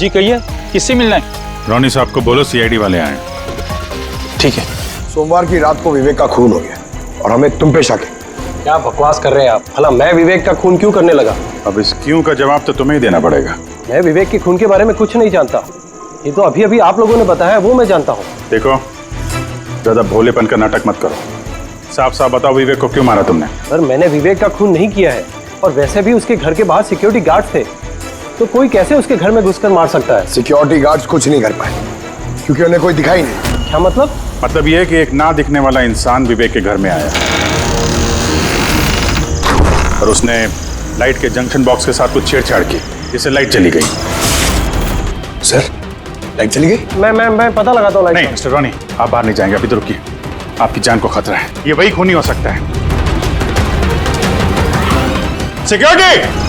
जी कहिए, किससे मिलना है? रोनी साहब को बोलो सीआईडी वाले आए। ठीक है। सोमवार की रात को विवेक का खून हो गया और हमें तुम पे शक है। क्या बकवास कर रहे हैं आप? भला मैं विवेक का खून क्यों करने लगा? अब इस क्यों का जवाब तो तुम्हें ही देना पड़ेगा। मैं विवेक के खून के बारे में कुछ नहीं जानता। ये तो अभी अभी आप लोगों ने बताया, वो मैं जानता हूँ। देखो, ज्यादा भोलेपन का नाटक मत करो। साफ साफ बताओ, विवेक को क्यों मारा तुमने? सर, मैंने विवेक का खून नहीं किया है, और वैसे भी उसके घर के बाहर सिक्योरिटी गार्ड थे, तो कोई कैसे उसके घर में घुसकर मार सकता है? सिक्योरिटी गार्ड्स कुछ नहीं कर पाए क्योंकि उन्हें कोई दिखाई नहीं। क्या मतलब? मतलब यह है कि एक ना दिखने वाला इंसान विवेक के घर में आया और उसने लाइट के जंक्शन बॉक्स के साथ कुछ छेड़छाड़ की, जिससे लाइट चली गई। सर, लाइट चली गई? मैं पता लगाता हूँ। नहीं मिस्टर रॉनी, आप बाहर नहीं जाएंगे, अभी तो रुकिए। आपकी जान को खतरा है, ये वही खूनी हो सकता है। सिक्योरिटी!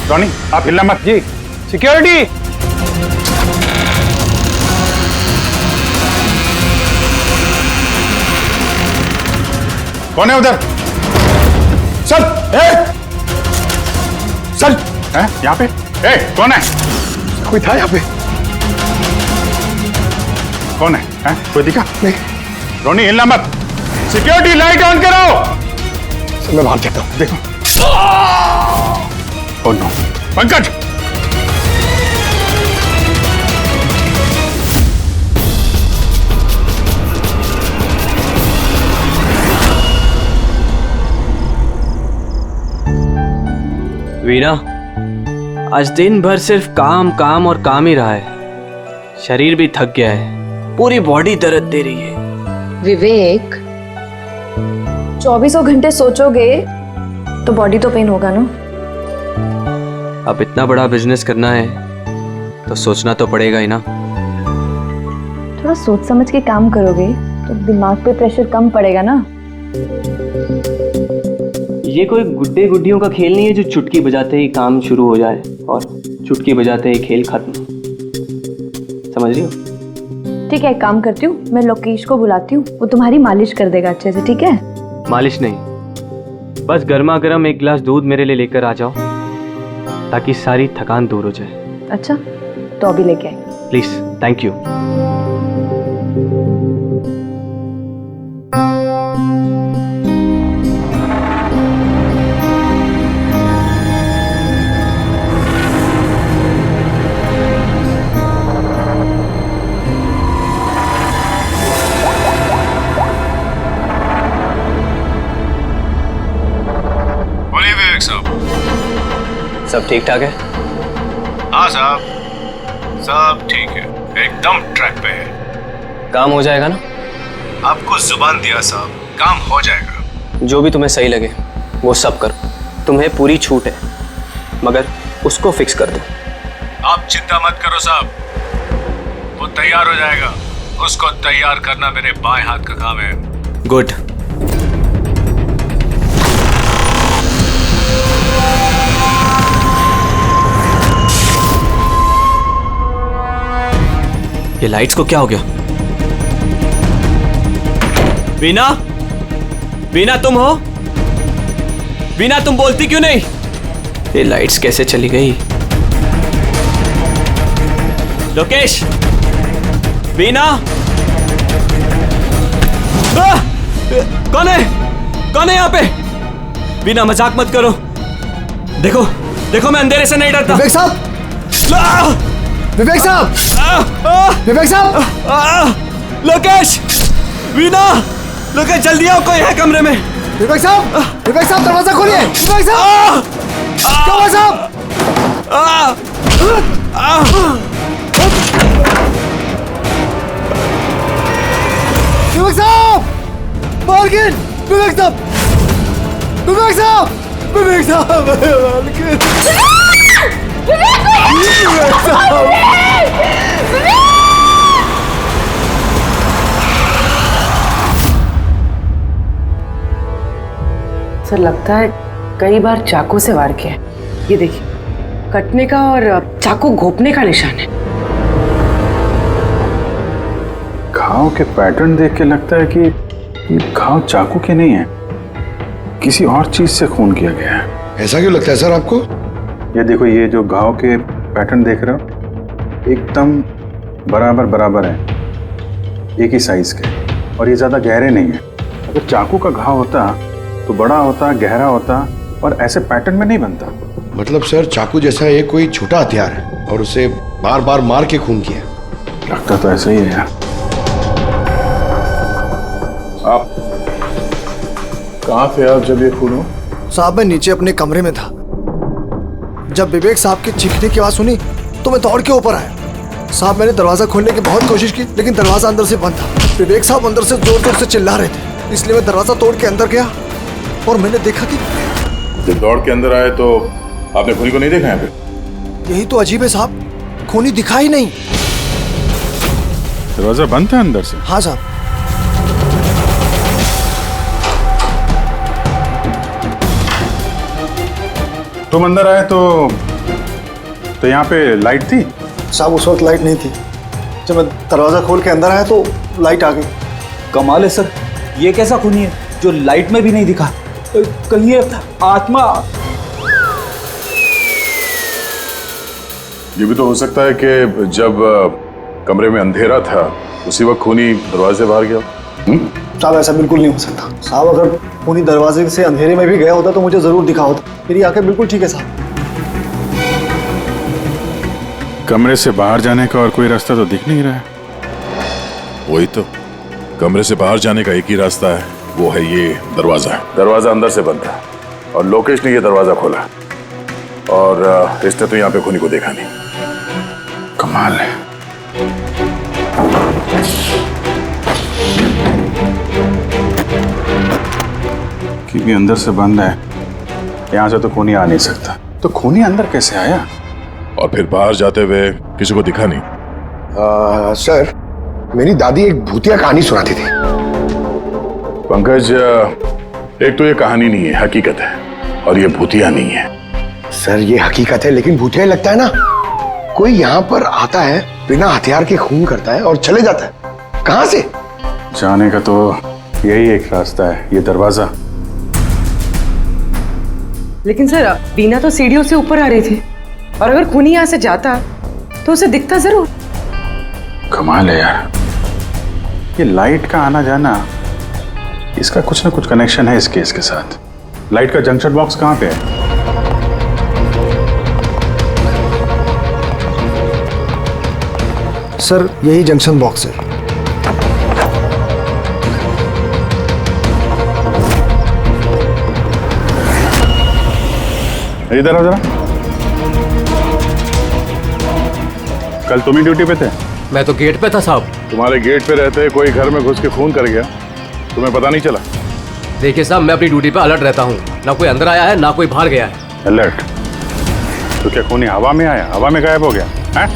रॉनी, आप हिलना मत। जी, सिक्योरिटी! कौन है उधर? सर, सर, हैं? यहाँ पे? कौन है? कोई था यहाँ पे? कौन है? हैं? कोई दिखा? नहीं। रोनी, हिलना मत। सिक्योरिटी, लाइट ऑन करो। सर, मैं बाहर जाता हूँ। देखो। Oh no, Pankaj! वीना, आज दिन भर सिर्फ काम काम और काम ही रहा है। शरीर भी थक गया है, पूरी बॉडी दर्द दे रही है। विवेक, 24 घंटे सोचोगे तो बॉडी तो पेन होगा ना। अब इतना बड़ा बिजनेस करना है तो सोचना तो पड़ेगा ही ना। थोड़ा सोच समझ के काम करोगे तो दिमाग पे प्रेशर कम पड़ेगा ना। ये कोई गुड्डे गुड्डियों का खेल नहीं है जो चुटकी बजाते ही काम शुरू हो जाए और चुटकी बजाते ही खेल खत्म। समझ रही हो? ठीक है, एक काम करती हूँ, मैं लोकेश को बुलाती हूँ, वो तुम्हारी मालिश कर देगा अच्छे से। ठीक है? मालिश नहीं, बस गर्मा गर्म एक गिलास दूध मेरे लिए लेकर आ जाओ ताकि सारी थकान दूर हो जाए। अच्छा, तो अभी लेके आई। Please, thank you. सब ठीक ठाक है? हाँ साहब, सब ठीक है, एकदम ट्रैक पे है। काम हो जाएगा ना? आपको जुबान दिया साहब, काम हो जाएगा। जो भी तुम्हें सही लगे वो सब करो, तुम्हें पूरी छूट है, मगर उसको फिक्स कर दो। आप चिंता मत करो साहब, वो तैयार हो जाएगा। उसको तैयार करना मेरे बाएं हाथ का काम है। गुड। ये लाइट्स को क्या हो गया? वीना, वीना तुम हो? वीना, तुम बोलती क्यों नहीं? ये लाइट्स कैसे चली गई? लोकेश, वीना, कौन है? कौन है यहाँ पे? वीना, मजाक मत करो। देखो देखो, मैं अंधेरे से नहीं डरता। विवेक साहब! विवेक साहब! विवेक साहब! लोकेश! वीना! लोकेश, जल्दी आओ, कोई है कमरे में। विवेक साहब! विवेक साहब, दरवाजा खोलिए! विवेक साहब! विवेक साहब! विवेक साहब! मालकिन! विवेक साहब! विवेक साहब! विवेक साहब! मालकिन! विवेक साहब! सर, लगता है कई बार चाकू से वार किया है। ये देखिए, कटने का और चाकू घोंपने का निशान है। घाव के पैटर्न देख के लगता है कि ये घाव चाकू के नहीं है, किसी और चीज से खून किया गया है। ऐसा क्यों लगता है सर आपको? ये देखो, ये जो घाव के पैटर्न देख रहे हो एकदम बराबर बराबर है, एक ही साइज के, और ये ज़्यादा गहरे नहीं है। अगर चाकू का घाव होता तो बड़ा होता, गहरा होता, और ऐसे पैटर्न में नहीं बनता। मतलब सर, चाकू जैसा ये कोई छोटा हथियार है और उसे बार बार मार के खून किया। लगता तो ऐसा ही है यार। आप कहाँ थे आप जब ये खून हो? साहब मैं नीचे अपने कमरे में था। जब विवेक साहब की चीखने की आवाज सुनी तो मैं दौड़ के ऊपर आया। साहब मैंने दरवाजा खोलने की बहुत कोशिश की, लेकिन दरवाजा अंदर से बंद था। विवेक साहब अंदर से जोर जोर से चिल्ला रहे थे, इसलिए मैं दरवाजा तोड़ के अंदर गया और मैंने देखा कि जब दौड़ के अंदर आए तो आपने खूनी को नहीं देखा यहाँ पे? यही तो अजीब है साहब, खूनी दिखा ही नहीं। दरवाजा बंद था अंदर से? हाँ साहब। तुम अंदर आए तो यहाँ पे लाइट थी? साहब उस वक्त लाइट नहीं थी। जब मैं दरवाजा खोल के अंदर आया तो लाइट आ गई। कमाल है सर, ये कैसा खूनी है जो लाइट में भी नहीं दिखा? कहीं ये आत्मा? ये भी तो हो सकता है कि जब कमरे में अंधेरा था उसी वक्त खूनी दरवाजे से बाहर गया। साहब ऐसा बिल्कुल नहीं हो सकता। साहब अगर खूनी दरवाजे से अंधेरे में भी गया होता तो मुझे जरूर दिखा होता। मेरी आंखें बिल्कुल ठीक है साहब। कमरे से बाहर जाने का और कोई रास्ता तो दिख नहीं रहा है। वही तो, कमरे से बाहर जाने का एक ही रास्ता है, वो है ये दरवाजा। दरवाजा अंदर से बंद था और लोकेश ने ये दरवाजा खोला, और इसने तो यहाँ पे खूनी को देखा नहीं। कमाल है। कि भी अंदर से बंद है, यहाँ से तो खूनी आ नहीं सकता। तो खूनी अंदर कैसे आया? और फिर बाहर जाते हुए किसी को दिखा नहीं? सर, मेरी दादी एक भूतिया कहानी सुनाती थी। पंकज, एक तो ये कहानी नहीं है, हकीकत है, और ये भूतिया नहीं है। सर ये हकीकत है, लेकिन भूतिया ही लगता है ना। कोई यहाँ पर आता है, बिना हथियार के खून करता है और चले जाता है। कहाँ से? जाने का तो यही एक रास्ता है, ये दरवाजा। लेकिन सर बीना तो सीढ़ियों से ऊपर आ रही थी, और अगर खूनी यहाँ से जाता तो उसे दिखता जरूर। कमाल है यार, ये लाइट का आना जाना, इसका कुछ ना कुछ कनेक्शन है इस केस के साथ। लाइट का जंक्शन बॉक्स कहाँ पे है? सर यही जंक्शन बॉक्स है। इधर आओ जरा। कल तुम ही ड्यूटी पे थे? मैं तो गेट पे था साहब। तुम्हारे गेट पे रहते कोई घर में घुस के खून कर गया, तुम्हें पता नहीं चला? देखिए साहब, मैं अपनी ड्यूटी पे अलर्ट रहता हूँ, ना कोई अंदर आया है ना कोई बाहर गया है। अलर्ट? तो क्या खूनी हवा में आया, हवा में गायब हो गया है?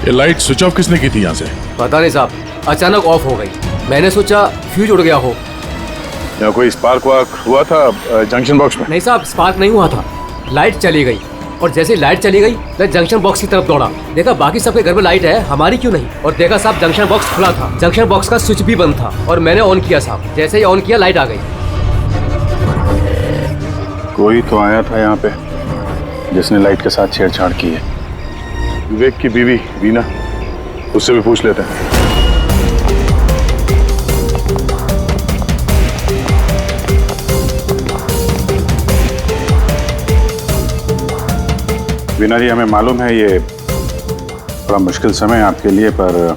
ये लाइट स्विच ऑफ किसने की थी यहाँ से? पता नहीं साहब, अचानक ऑफ हो गई। मैंने सोचा फ्यूज उड़ गया हो। या कोई स्पार्क वार्क हुआ था जंक्शन बॉक्स में? नहीं साहब, स्पार्क नहीं हुआ था, लाइट चली गई, और जैसे लाइट चली गई मैं जंक्शन बॉक्स की तरफ दौड़ा। देखा बाकी सबके घर में लाइट है, हमारी क्यों नहीं? और देखा साहब जंक्शन बॉक्स खुला था, जंक्शन बॉक्स का स्विच भी बंद था, और मैंने ऑन किया साहब। जैसे ही ऑन किया लाइट आ गई। कोई तो आया था यहाँ पे जिसने लाइट के साथ छेड़छाड़ की है। विवेक की बीवी वीना, उससे भी पूछ लेते हैं। वीना जी, हमें मालूम है ये बड़ा मुश्किल समय है आपके लिए, पर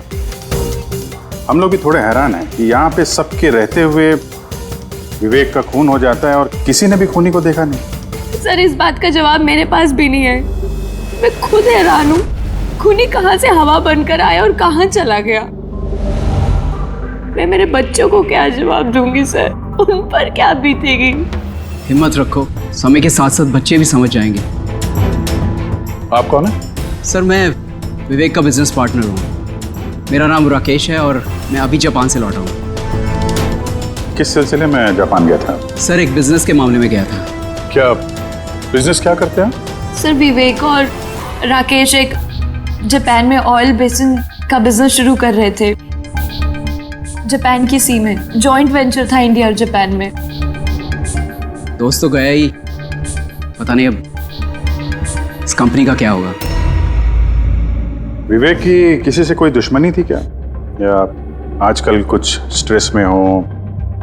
हम लोग भी थोड़े हैरान हैं कि यहाँ पे सबके रहते हुए विवेक का खून हो जाता है और किसी ने भी खूनी को देखा नहीं। सर इस बात का जवाब मेरे पास भी नहीं है। मैं खुद हैरान हूँ, खूनी कहाँ से हवा बनकर आया और कहाँ चला गया। मैं मेरे बच्चों को क्या जवाब दूंगी सर, उन पर क्या बीतेगी? हिम्मत रखो, समय के साथ साथ बच्चे भी समझ जाएंगे। आप कौन है? सर मैं विवेक का बिजनेस पार्टनर हूँ। मेरा नाम राकेश है और मैं अभी जापान से लौटा हूँ। किस सिलसिले में जापान गया था? सर एक बिजनेस के मामले में गया था। क्या बिजनेस क्या करते हैं? सर विवेक और राकेश एक जापान में ऑयल बेसिन का बिजनेस शुरू कर रहे थे, जापान की सी में। जॉइंट वेंचर था इंडिया और जापान में। दोस्त तो गया ही, पता नहीं अब कंपनी का क्या होगा? विवेक की किसी से कोई दुश्मनी थी क्या, या आजकल कुछ स्ट्रेस में हो,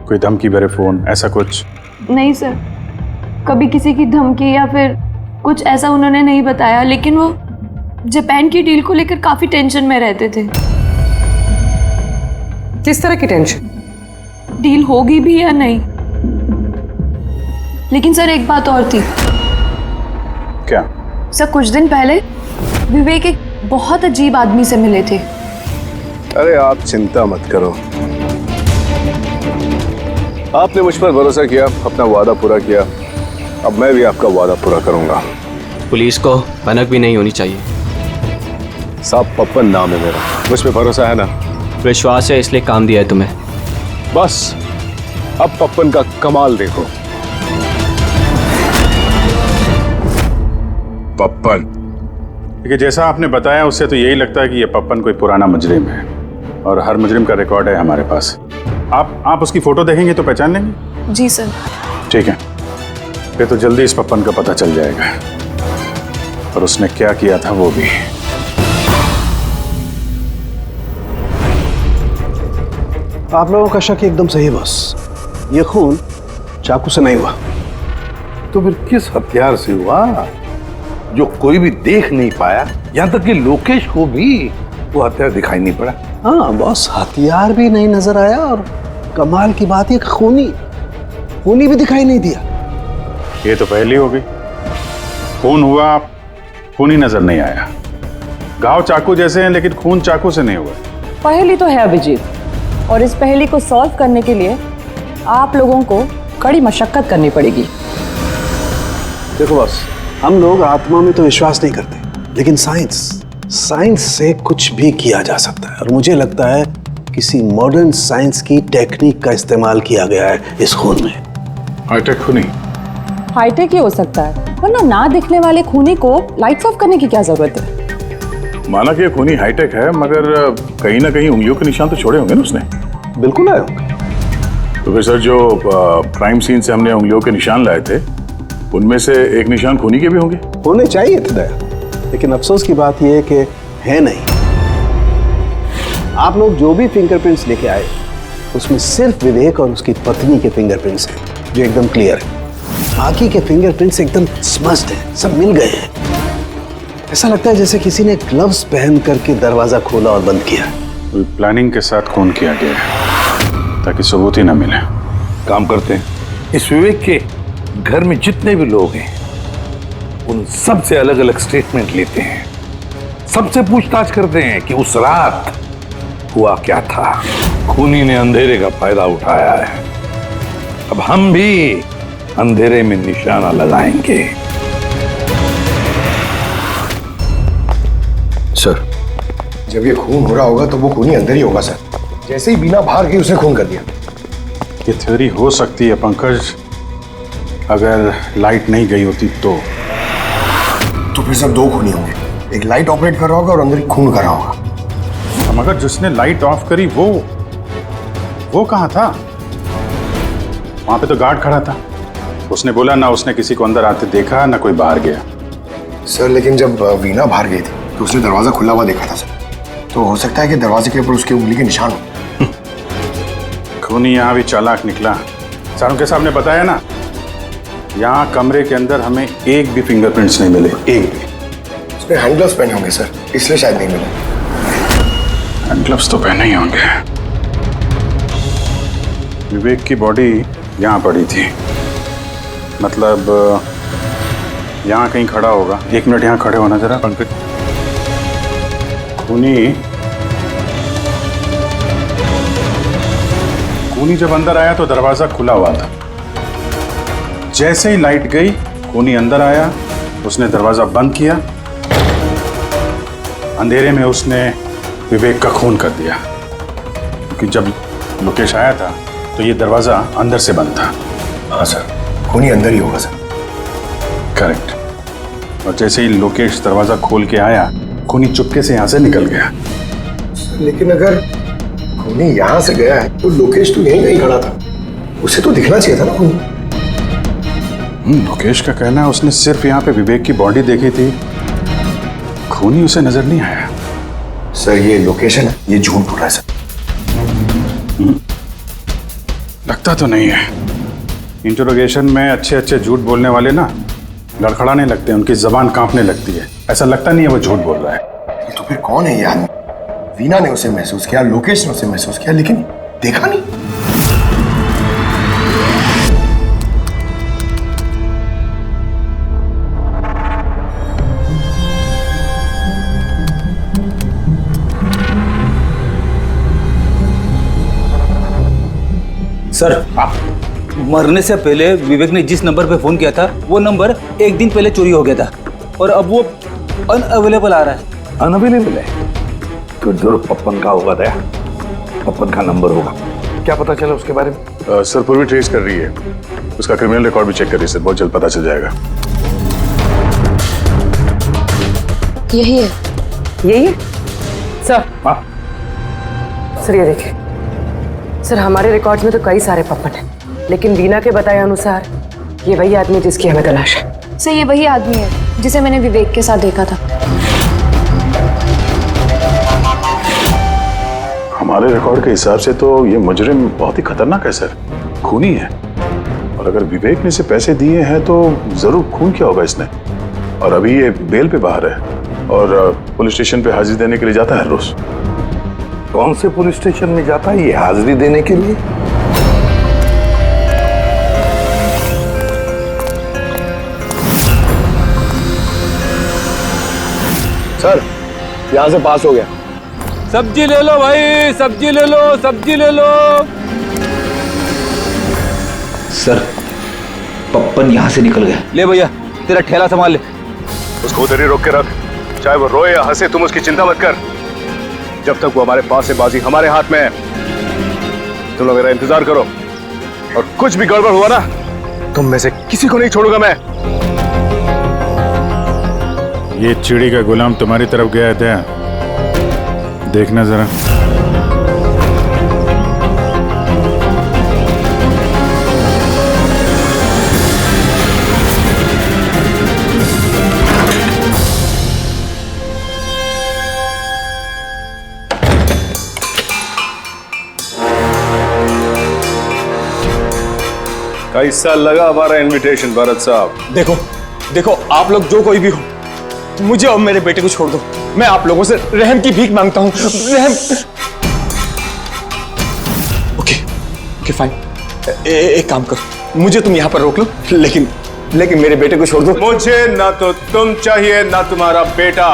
कोई धमकी भरे फोन, ऐसा कुछ? नहीं सर, कभी किसी की धमकी या फिर कुछ ऐसा उन्होंने नहीं बताया, लेकिन वो जापान की डील को लेकर काफी टेंशन में रहते थे। किस तरह की टेंशन? डील होगी भी या नहीं। लेकिन सर एक बात और थी। क्या? सर कुछ दिन पहले विवेक एक बहुत अजीब आदमी से मिले थे। अरे आप चिंता मत करो, आपने मुझ पर भरोसा किया, अपना वादा पूरा किया, अब मैं भी आपका वादा पूरा करूंगा। पुलिस को भनक भी नहीं होनी चाहिए। साहब पप्पन नाम है मेरा, मुझ पे भरोसा है ना? विश्वास है इसलिए काम दिया है तुम्हें। बस अब पप्पन का कमाल देखो। पप्पन? देखिए, जैसा आपने बताया उससे तो यही लगता है कि ये पप्पन कोई पुराना मुजरिम है, और हर मुजरिम का रिकॉर्ड है हमारे पास। आप उसकी फोटो देखेंगे तो पहचान लेंगे? जी सर। ठीक है, फिर तो जल्दी इस पप्पन का पता चल जाएगा, और उसने क्या किया था वो भी। आप लोगों का शक एकदम सही है बॉस, ये खून चाकू से नहीं हुआ। तो फिर किस हथियार से हुआ जो कोई भी देख नहीं पाया, यहाँ तक कि लोकेश को भी वो हथियार दिखाई नहीं पड़ा? हाँ बॉस, हथियार भी नहीं नजर आया, और कमाल की बात है खूनी भी दिखाई नहीं दिया। ये तो पहली हो गई, खून हुआ, खून ही नजर नहीं आया। घाव चाकू जैसे हैं लेकिन खून चाकू से नहीं हुआ। पहेली तो है अभिजीत, और इस पहेली को सॉल्व करने के लिए आप लोगों को कड़ी मशक्कत करनी पड़ेगी। देखो बॉस, हम लोग आत्मा में तो विश्वास नहीं करते, लेकिन साइंस से कुछ भी किया जा सकता है, और मुझे लगता है किसी मॉडर्न साइंस की टेक्निक का इस्तेमाल किया गया है इस खून में। हाईटेक खूनी? हाईटेक ही हो सकता है, वरना ना दिखने वाले खूनी को लाइट्स ऑफ करने की क्या जरूरत है? माना कि ये खूनी हाईटेक है, मगर कहीं ना कहीं उंगलियों के निशान तो छोड़े होंगे ना उसने? बिल्कुल आए होंगे। तो फिर सर, जो क्राइम सीन से हमने उंगलियों के निशान लाए थे, उनमें से एक निशान खूनी के भी होंगे? होने चाहिए थे दया, लेकिन अफसोस की बात यह है कि है नहीं। आप लोग जो भी फिंगरप्रिंट्स लेके आए, उसमें सिर्फ विवेक और उसकी पत्नी के फिंगरप्रिंट्स हैं, जो एकदम क्लियर है। बाकी के फिंगरप्रिंट्स एकदम स्मस्ट हैं, सब मिल गए हैं। ऐसा लगता है जैसे किसी ने ग्लव्स पहन करके दरवाजा खोला और बंद किया। कोई प्लानिंग के साथ खून किया गया है, ताकि सबूत ही ना मिले। काम करते हैं, इस विवेक के घर में जितने भी लोग हैं, उन सब से अलग अलग स्टेटमेंट लेते हैं, सबसे पूछताछ करते हैं कि उस रात हुआ क्या था। खूनी ने अंधेरे का फायदा उठाया है, अब हम भी अंधेरे में निशाना लगाएंगे। सर, जब ये खून हो रहा होगा तो वो खूनी अंदर ही होगा सर। जैसे ही बीना बाहर गई उसने खून कर दिया। ये थ्योरी हो सकती है पंकज, अगर लाइट नहीं गई होती तो फिर सर दो खूनी होंगे, एक लाइट ऑपरेट कर रहा होगा और अंदर ही खून कर रहा होगा। मगर जिसने लाइट ऑफ करी वो कहाँ था? वहां पे तो गार्ड खड़ा था, उसने बोला ना उसने किसी को अंदर आते देखा ना कोई बाहर गया। सर लेकिन जब वीना बाहर गई थी तो उसने दरवाजा खुला हुआ देखा था सर, तो हो सकता है कि दरवाजे के ऊपर उसकी उंगली के निशान हो। खूनी यहाँ भी चालाक निकला। सारों के साहब ने बताया ना, यहाँ कमरे के अंदर हमें एक भी फिंगरप्रिंट्स नहीं मिले, एक भी। उसने हैंड ग्लव्स पहने होंगे सर, इसलिए शायद नहीं मिले। हैंड ग्लव्स तो पहने ही होंगे। विवेक की बॉडी यहाँ पड़ी थी, मतलब यहाँ कहीं खड़ा होगा। 1 मिनट यहाँ खड़े होना जरा पंकज। खूनी जब अंदर आया तो दरवाजा खुला हुआ था। जैसे ही लाइट गई, खूनी अंदर आया, उसने दरवाजा बंद किया, अंधेरे में उसने विवेक का खून कर दिया। क्योंकि जब लोकेश आया था तो ये दरवाजा अंदर से बंद था। हाँ सर, खूनी अंदर ही होगा सर। करेक्ट। और जैसे ही लोकेश दरवाजा खोल के आया, खूनी चुपके से यहाँ से निकल गया। लेकिन अगर खूनी यहाँ से गया है तो लोकेश तो यहीं कहीं खड़ा था, उसे तो दिखना चाहिए था ना खूनी। लोकेश का कहना है उसने सिर्फ यहाँ पे विवेक की बॉडी देखी थी खूनी उसे नजर नहीं आया। सर ये लोकेशन है, ये झूठ बोल रहा है सर। लगता तो नहीं है। इंटरोगेशन में अच्छे अच्छे झूठ बोलने वाले ना लड़खड़ाने लगते हैं, उनकी जबान कांपने लगती है। ऐसा लगता नहीं है वो झूठ बोल रहा है। तो फिर कौन है ये आदमी? वीना ने उसे महसूस किया, लोकेश ने उसे महसूस किया, लेकिन देखा नहीं। सर, मरने से पहले विवेक ने जिस नंबर पे फोन किया था वो नंबर एक दिन पहले चोरी हो गया था और अब वो अनअवेलेबल आ रहा है। अनअवेलेबल है तो जरूर पप्पन का होगा। दया, पप्पन का नंबर होगा। क्या पता चला उसके बारे में? सर पूरी ट्रेस कर रही है, उसका क्रिमिनल रिकॉर्ड भी चेक करिए सर, बहुत जल्द पता चल जाएगा। यही है। यही है सर। हाँ सर ये देखिए सर, हमारे रिकॉर्ड्स में तो कई सारे पप्पन हैं, लेकिन वीना के बताए अनुसार ये वही आदमी जिसकी हमें तलाश है। सर ये वही आदमी है जिसे मैंने विवेक के साथ देखा था। हमारे रिकॉर्ड के हिसाब से तो ये मुजरिम बहुत ही खतरनाक है सर, खूनी है। और अगर विवेक ने इसे पैसे दिए हैं तो जरूर खून किया होगा इसने। और अभी ये बेल पे बाहर है और पुलिस स्टेशन पे हाजिरी देने के लिए जाता है हर रोज। कौन से पुलिस स्टेशन में जाता है ये हाजिरी देने के लिए? सर यहां से पास हो गया। सब्जी ले लो भाई, सब्जी ले लो, सब्जी ले लो। सर पप्पन यहाँ से निकल गया। ले भैया तेरा ठेला संभाल ले। उसको उधर ही रोक के रख, चाहे वो रोए या हंसे, तुम उसकी चिंता मत कर। जब तक वो हमारे पास है, बाजी हमारे हाथ में है। तुम लोग मेरा इंतजार करो और कुछ भी गड़बड़ हुआ ना, तुम में से किसी को नहीं छोड़ूंगा मैं। ये चिड़ी का गुलाम तुम्हारी तरफ गया था, देखना जरा। कैसा लगा हमारा इनविटेशन भरत साहब? देखो देखो, आप लोग जो कोई भी हो, मुझे और मेरे बेटे को छोड़ दो। मैं आप लोगों से रहम की भीख मांगता हूं। रहम। Okay fine. एक काम करो, मुझे तुम यहां पर रोक लो, लेकिन मेरे बेटे को छोड़ दो। मुझे ना तो तुम चाहिए ना तुम्हारा बेटा।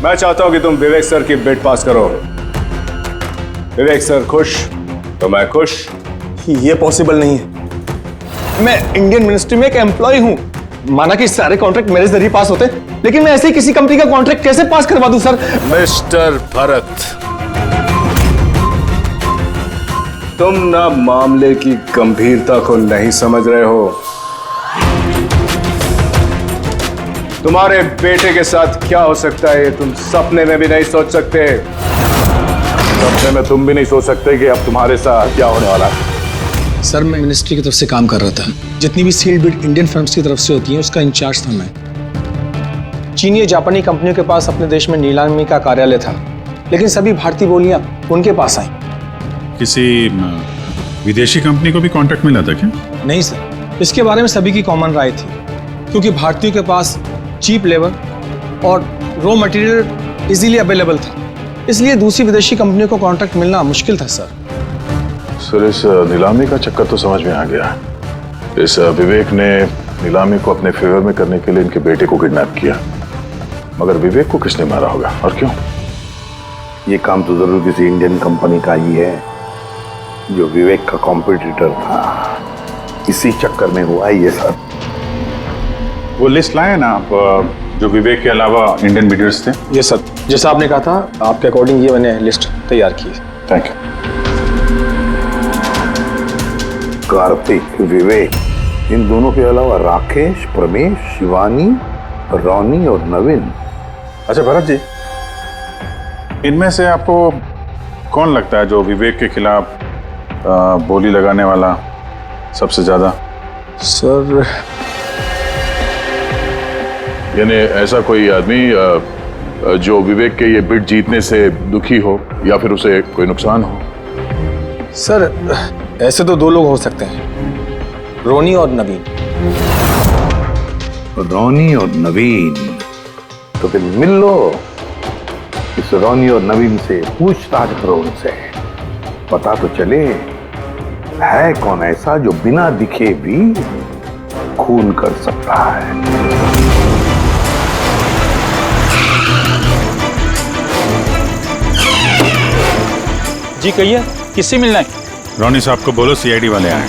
मैं चाहता हूं कि तुम विवेक सर की बिड पास करो। विवेक सर खुश तो मैं खुश। ये पॉसिबल नहीं है। मैं इंडियन मिनिस्ट्री में एक एम्प्लॉय हूं। माना कि सारे कॉन्ट्रैक्ट मेरे जरिए पास होते, लेकिन मैं ऐसे ही किसी कंपनी का कॉन्ट्रैक्ट कैसे पास करवा दूं सर? मिस्टर भरत, तुम ना मामले की गंभीरता को नहीं समझ रहे हो। तुम्हारे बेटे के साथ क्या हो सकता है ये तुम सपने में भी नहीं सोच सकते। सपने में तुम भी नहीं सोच सकते कि अब तुम्हारे साथ क्या होने वाला है। सर मैं मिनिस्ट्री की तरफ से काम कर रहा था। जितनी भी सील्ड बिड इंडियन फर्म्स की तरफ से होती हैं उसका इंचार्ज था मैं। चीनी जापानी कंपनियों के पास अपने देश में नीलामी का कार्यालय था, लेकिन सभी भारतीय बोलियां उनके पास आई। किसी विदेशी कंपनी को भी कॉन्ट्रैक्ट मिला था क्या? नहीं सर, इसके बारे में सभी की कॉमन राय थी, क्योंकि भारतीयों के पास चीप लेबर और रॉ मटेरियल इजीली अवेलेबल था, इसलिए दूसरी विदेशी कंपनियों को कॉन्ट्रैक्ट मिलना मुश्किल था सर। सर इस नीलामी का चक्कर तो समझ में आ गया। इस विवेक ने नीलामी को अपने फेवर में करने के लिए इनके बेटे को किडनैप किया, मगर विवेक को किसने मारा होगा और क्यों? ये काम तो जरूर किसी इंडियन कंपनी का ही है जो विवेक का कॉम्पिटिटर था। इसी चक्कर में हुआ ये सर। वो लिस्ट लाए ना आप, जो विवेक के अलावा इंडियन बिडर्स थे? ये सर, जैसा आपने कहा था आपके अकॉर्डिंग ये मैंने लिस्ट तैयार की है। Thank you. कार्तिक, विवेक, इन दोनों के अलावा राकेश, प्रमेश, शिवानी, रोनी और नवीन। अच्छा भरत जी, इनमें से आपको कौन लगता है जो विवेक के खिलाफ बोली लगाने वाला सबसे ज्यादा? सर यानी ऐसा कोई आदमी जो विवेक के ये बिड जीतने से दुखी हो या फिर उसे कोई नुकसान हो? सर ऐसे तो दो लोग हो सकते हैं, रोनी और नवीन। रोनी और नवीन? तो फिर मिल लो, इस रोनी और नवीन से पूछताछ करो, उनसे पता तो चले है कौन ऐसा जो बिना दिखे भी खून कर सकता है। जी कहिए, किससे मिलना है? रोनी साहब को बोलो सीआईडी वाले आए।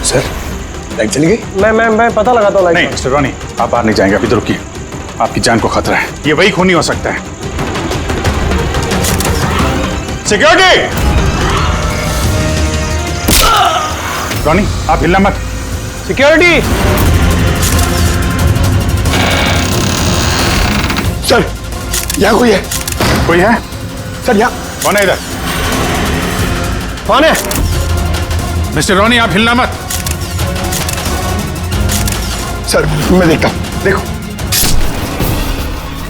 सर लाइट चली गई? मैं पता लगाता हूँ। नहीं मिस्टर रोनी, आप बाहर नहीं जाएंगे, अभी तो रुकिए, आपकी जान को खतरा है, ये वही खूनी हो सकता है। सिक्योरिटी! रोनी आप हिलना मत। सिक्योरिटी! सर यहाँ कोई है? कोई है? सर यहाँ कौन है इधर? कौन है? मिस्टर रोनी आप हिलना मत। सर मैं देखता हूँ, देखो।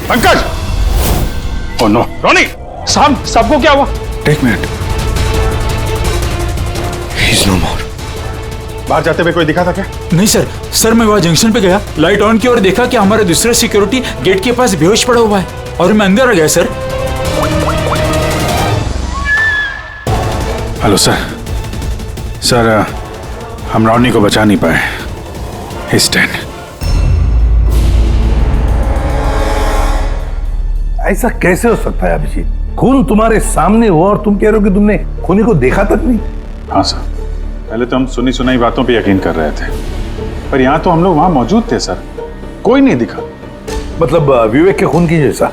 पंकज! ओह नो, रोनी! साहब सबको क्या हुआ? एक मिनट। He's no more. बाहर जाते हुए कोई दिखा था क्या? नहीं सर मैं वहाँ जंक्शन पे गया, लाइट ऑन की और देखा कि हमारा दूसरा सिक्योरिटी गेट के पास बेहोश पड़ा हुआ है और मैं अंदर आ गया सर। हेलो सर, हम रोनी को बचा नहीं पाए। He's dead. ऐसा कैसे हो सकता है अभिजीत? खून तुम्हारे सामने हुआ और तुम कह रहे हो कि तुमने खूनी को देखा तक नहीं? हाँ सर, पहले तो हम सुनी सुनाई बातों पे यकीन कर रहे थे, पर यहाँ तो हम लोग वहाँ मौजूद थे सर, कोई नहीं दिखा। मतलब विवेक के खून की जैसा?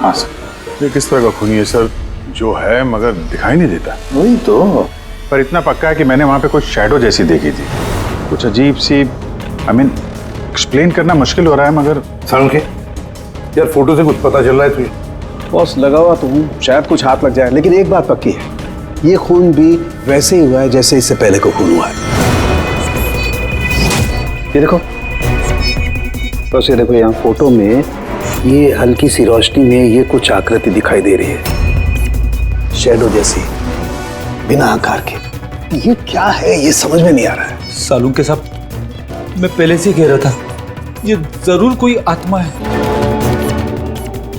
हाँ सर। ये किस तरह का खूनी है सर, जो है मगर दिखाई नहीं देता? वही तो। पर इतना पक्का है कि मैंने वहाँ पे कुछ शैडो जैसी देखी थी, कुछ अजीब सी, एक्सप्लेन करना मुश्किल हो रहा है मगर। के यार फोटो से कुछ पता चल रहा है तुझे? बॉस लगा हुआ तो हूँ, शायद कुछ हाथ लग जाए, लेकिन एक बात पक्की है, ये खून भी वैसे ही हुआ है जैसे इससे पहले को खून हुआ है। ये देखो, बस ये देखो, यहाँ फोटो में ये हल्की सी रोशनी में ये कुछ आकृति दिखाई दे रही है, शैडो जैसी, बिना आकार के। ये क्या है ये समझ में नहीं आ रहा है। सालू के साथ मैं पहले से कह रहा था, ये जरूर कोई आत्मा है।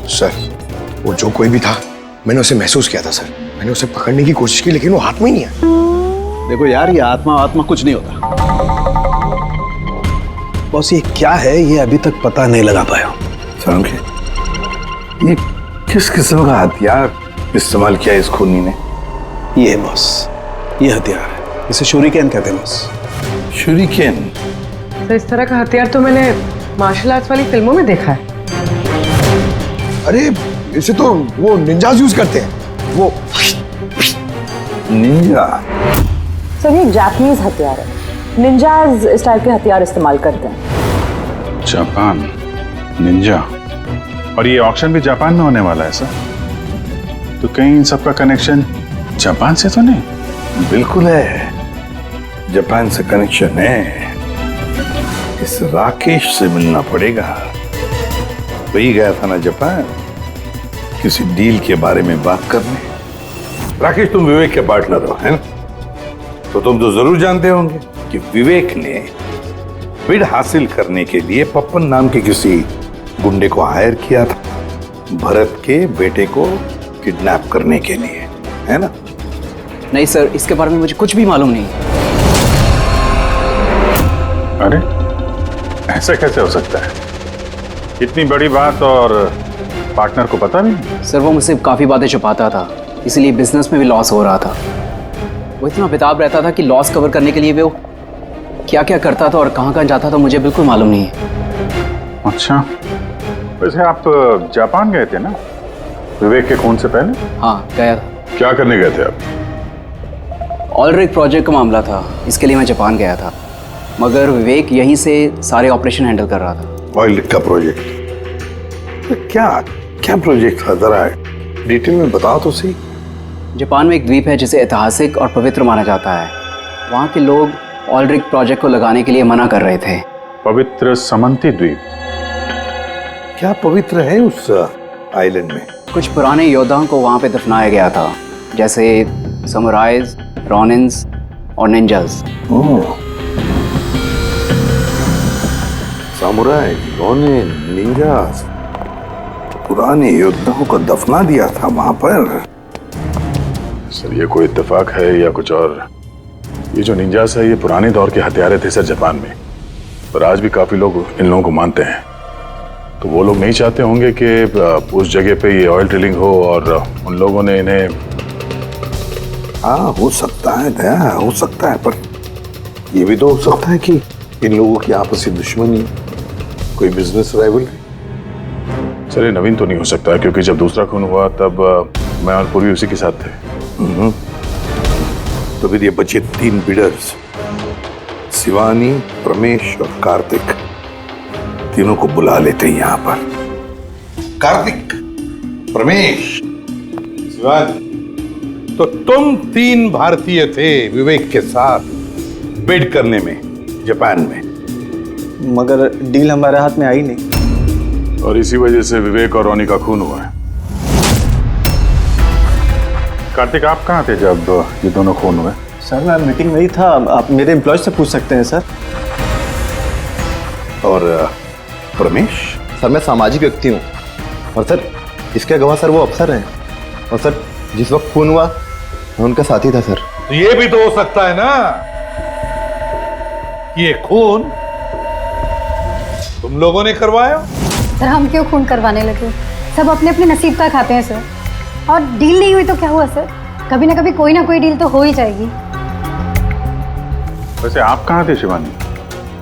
सर वो जो कोई भी था, मैंने उसे महसूस किया था सर, मैंने उसे पकड़ने की कोशिश की लेकिन वो हाथ में ही नहीं है। देखो यार, ये आत्मा कुछ नहीं होता। बॉस ये क्या है ये अभी तक पता नहीं लगा पाया। ये किस किस्म का हथियार इस्तेमाल किया इस खूनी ने? ये बॉस, ये हथियार है, इसे शूरिकेन कहते हैं बॉस। शूरिकेन? तो इस तरह का हथियार तो मैंने मार्शल आर्ट्स वाली फिल्मों में देखा है। अरे इसे तो वो निंजाज यूज करते हैं, वो निंजा। सर ये जापानीज हथियार है, निंजाज स्टाइल के हथियार इस्तेमाल करते हैं। जापान निंजा, और ये ऑक्शन भी जापान में होने वाला है सर, तो कहीं इन सबका कनेक्शन जापान से तो नहीं? बिल्कुल है, जापान से कनेक्शन है। इस राकेश से मिलना पड़ेगा, वही गया था ना जापान किसी डील के बारे में बात करने। राकेश तुम विवेक के पार्टनर हो, है ना? तो तुम तो जरूर जानते होंगे कि विवेक ने बिड हासिल करने के लिए पप्पन नाम के किसी गुंडे को हायर किया था, भरत के बेटे को किडनैप करने के लिए, है ना? नहीं सर, इसके बारे में मुझे कुछ भी मालूम नहीं। अरे ऐसा कैसे हो सकता है? इतनी बड़ी बात और पार्टनर को पता भी नहीं? सर वो मुझसे काफ़ी बातें छुपाता था, इसलिए बिजनेस में भी लॉस हो रहा था। वो इतना बेताब रहता था कि लॉस कवर करने के लिए वो क्या क्या करता था और कहाँ कहाँ जाता था मुझे बिल्कुल मालूम नहीं है। अच्छा, वैसे आप जापान गए थे ना विवेक के खून से पहले? हाँ गया था। क्या करने गए थे आप? ऑयल रिग प्रोजेक्ट का मामला था, इसके लिए मैं जापान गया था, मगर विवेक यहीं से सारे ऑपरेशन हैंडल कर रहा था। ऑयल रिग का प्रोजेक्ट? क्या क्या प्रोजेक्ट था, जरा डिटेल में बताओ तो सही। जापान में एक द्वीप है जिसे ऐतिहासिक और पवित्र माना जाता है। वहाँ के लोग ऑलरिक प्रोजेक्ट को लगाने के लिए मना कर रहे थे। पवित्र समंती द्वीप? क्या पवित्र है उस आइलैंड में? कुछ पुराने योद्धाओं को वहाँ पे दफनाया गया था, जैसे समुराइज, रॉनिन्स और निंजास। सामुराई, रोनिन, निंजास, पुराने योद्धाओं को दफना दिया था वहां पर। सर ये कोई इत्तेफाक है या कुछ और? ये जो निंजास है ये पुराने दौर के हथियारे थे सर जापान में, पर आज भी काफी लोग इन लोगों को मानते हैं। तो वो लोग नहीं चाहते होंगे कि उस जगह पे ये ऑयल ड्रिलिंग हो और उन लोगों ने इन्हें। हाँ हो सकता है दया, हो सकता है, पर ये भी तो हो सकता है कि इन लोगों की आपसी दुश्मनी, कोई बिजनेस राइवल। सर ये नवीन तो नहीं हो सकता, क्योंकि जब दूसरा खून हुआ तब मैं और पूर्वी उसी के साथ थे। तो फिर ये बचे 3 बिडर्स, शिवानी, प्रमेश और कार्तिक, तीनों को बुला लेते हैं यहाँ पर। कार्तिक, प्रमेश, शिवानी, तो तुम 3 भारतीय थे विवेक के साथ बिड करने में जापान में, मगर डील हमारे हाथ में आई नहीं, और इसी वजह से विवेक और रोनी का खून हुआ है। कार्तिक आप कहाँ थे जब ये दोनों खून हुए? सर मैं मीटिंग में ही था, आप मेरे एम्प्लॉय से पूछ सकते हैं सर। और प्रमेश? सर मैं सामाजिक व्यक्ति हूँ, और सर इसके गवाह सर वो अफसर हैं, और सर जिस वक्त खून हुआ मैं उनका साथी था सर। तो ये भी तो हो सकता है ना कि ये खून तुम लोगों ने करवाया। सर हम क्यों खून करवाने लगे, सब अपने अपने नसीब का खाते हैं सर। और डील नहीं हुई तो क्या हुआ सर, कभी ना कभी कोई ना कोई डील तो हो ही जाएगी। वैसे आप कहाँ थे शिवानी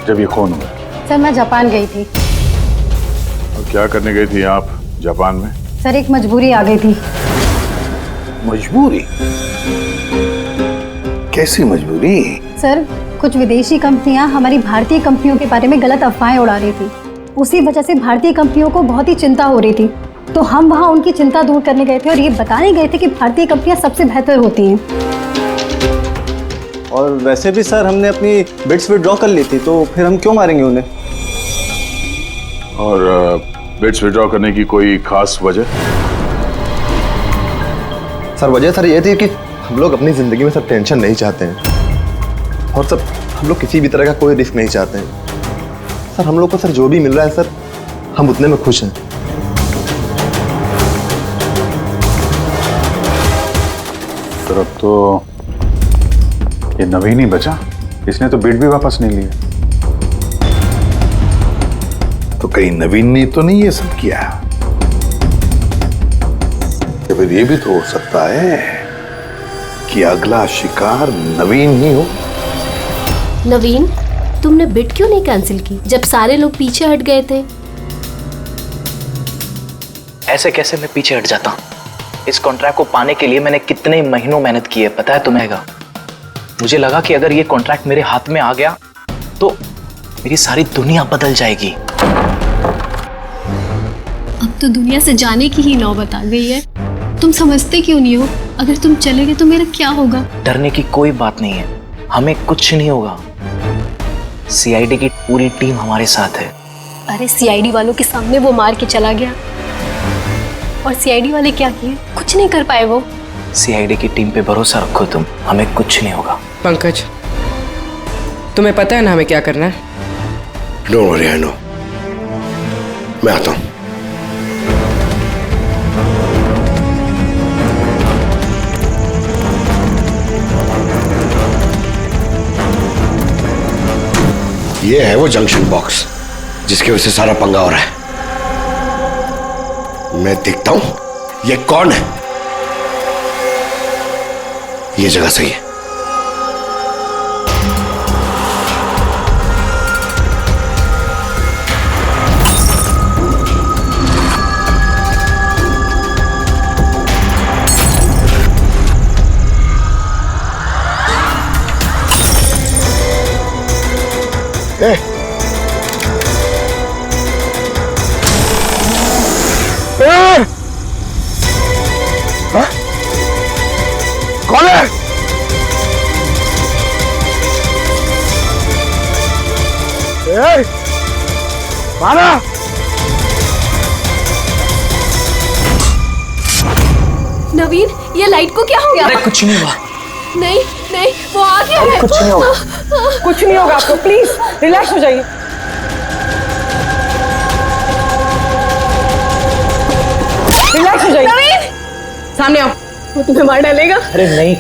जब ये खून हुआ? सर मैं जापान गई थी। और क्या करने गई थी आप जापान में? सर एक मजबूरी आ गई थी। मजबूरी? कैसी मजबूरी? सर कुछ विदेशी कंपनियां हमारी भारतीय कंपनियों के बारे में गलत अफवाहें उड़ा रही थी, उसी वजह से भारतीय कंपनियों को बहुत ही चिंता हो रही थी। तो हम वहां उनकी चिंता दूर करने गए थे और ये बताने गए थे कि भारतीय कंपनियां सबसे बेहतर होती हैं। और वैसे भी सर हमने अपनी बिड्स विड्रॉ कर ली थी, तो फिर हम क्यों मारेंगे उन्हें? और बिड्स विड्रॉ करने की कोई खास वजह? सर वजह सर ये थी कि हम लोग अपनी ज़िंदगी में सर टेंशन नहीं चाहते हैं, और सर हम लोग किसी भी तरह का कोई रिस्क नहीं चाहते हैं। सर हम लोग को सर जो भी मिल रहा है सर हम उतने में खुश हैं। सर अब तो ये नवीन ही बचा, इसने तो बिड भी वापस नहीं लिया। तो कहीं नवीन ने तो नहीं ये सब किया? या फिर ये भी तो हो सकता है कि अगला शिकार नवीन ही हो। नवीन, तुमने बिड क्यों नहीं कैंसिल की जब सारे लोग पीछे हट गए थे? ऐसे कैसे मैं पीछे हट जाता? इस कॉन्ट्रैक्ट को पाने के लिए मैंने कितने महीनों मेहनत की है पता है तुम्हें? मुझे लगा कि अगर ये कॉन्ट्रैक्ट मेरे हाथ में आ गया तो मेरी सारी दुनिया बदल जाएगी। अब तो दुनिया से जाने की ही नौबत आ गई है। तुम समझते क्यों नहीं हो? अगर तुम चले गए तो मेरा क्या होगा? डरने की कोई बात नहीं है, हमें कुछ नहीं होगा। सीआईडी की पूरी टीम हमारे साथ है। अरे सीआईडी वालों के सामने वो मार के चला गया, और सीआईडी वाले क्या किए? कुछ नहीं कर पाए वो। सीआईडी की टीम पे भरोसा रखो तुम, हमें कुछ नहीं होगा। पंकज, तुम्हें पता है ना हमें क्या करना है? Don't worry, I know. मैं आता हूं। ये है वो जंक्शन बॉक्स जिसकी वजह से सारा पंगा हो रहा है। मैं देखता हूं ये कौन है। ये जगह सही है। कौन है? ए, माना। नवीन, ये लाइट को क्या हो गया? अरे कुछ नहीं हुआ। नहीं नहीं, वो आ गया है। कुछ नहीं होगा। कुछ नहीं होगा आपको, प्लीज रिलैक्स हो जाइए। रिलैक्स हो जाइए। नवीन, सामने आओ। वो तुम्हें मार डालेगा। अरे नहीं।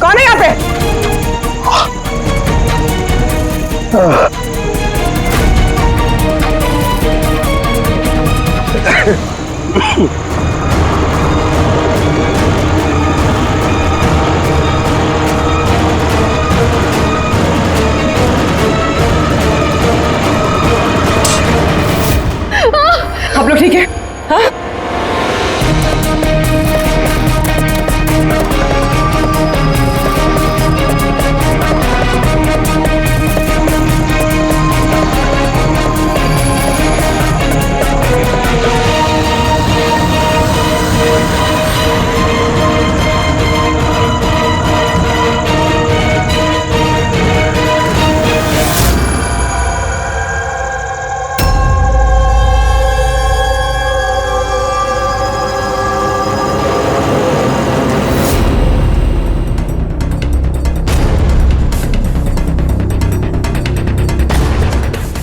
कौन है यहाँ पे? आप लोग ठीक है? हाँ?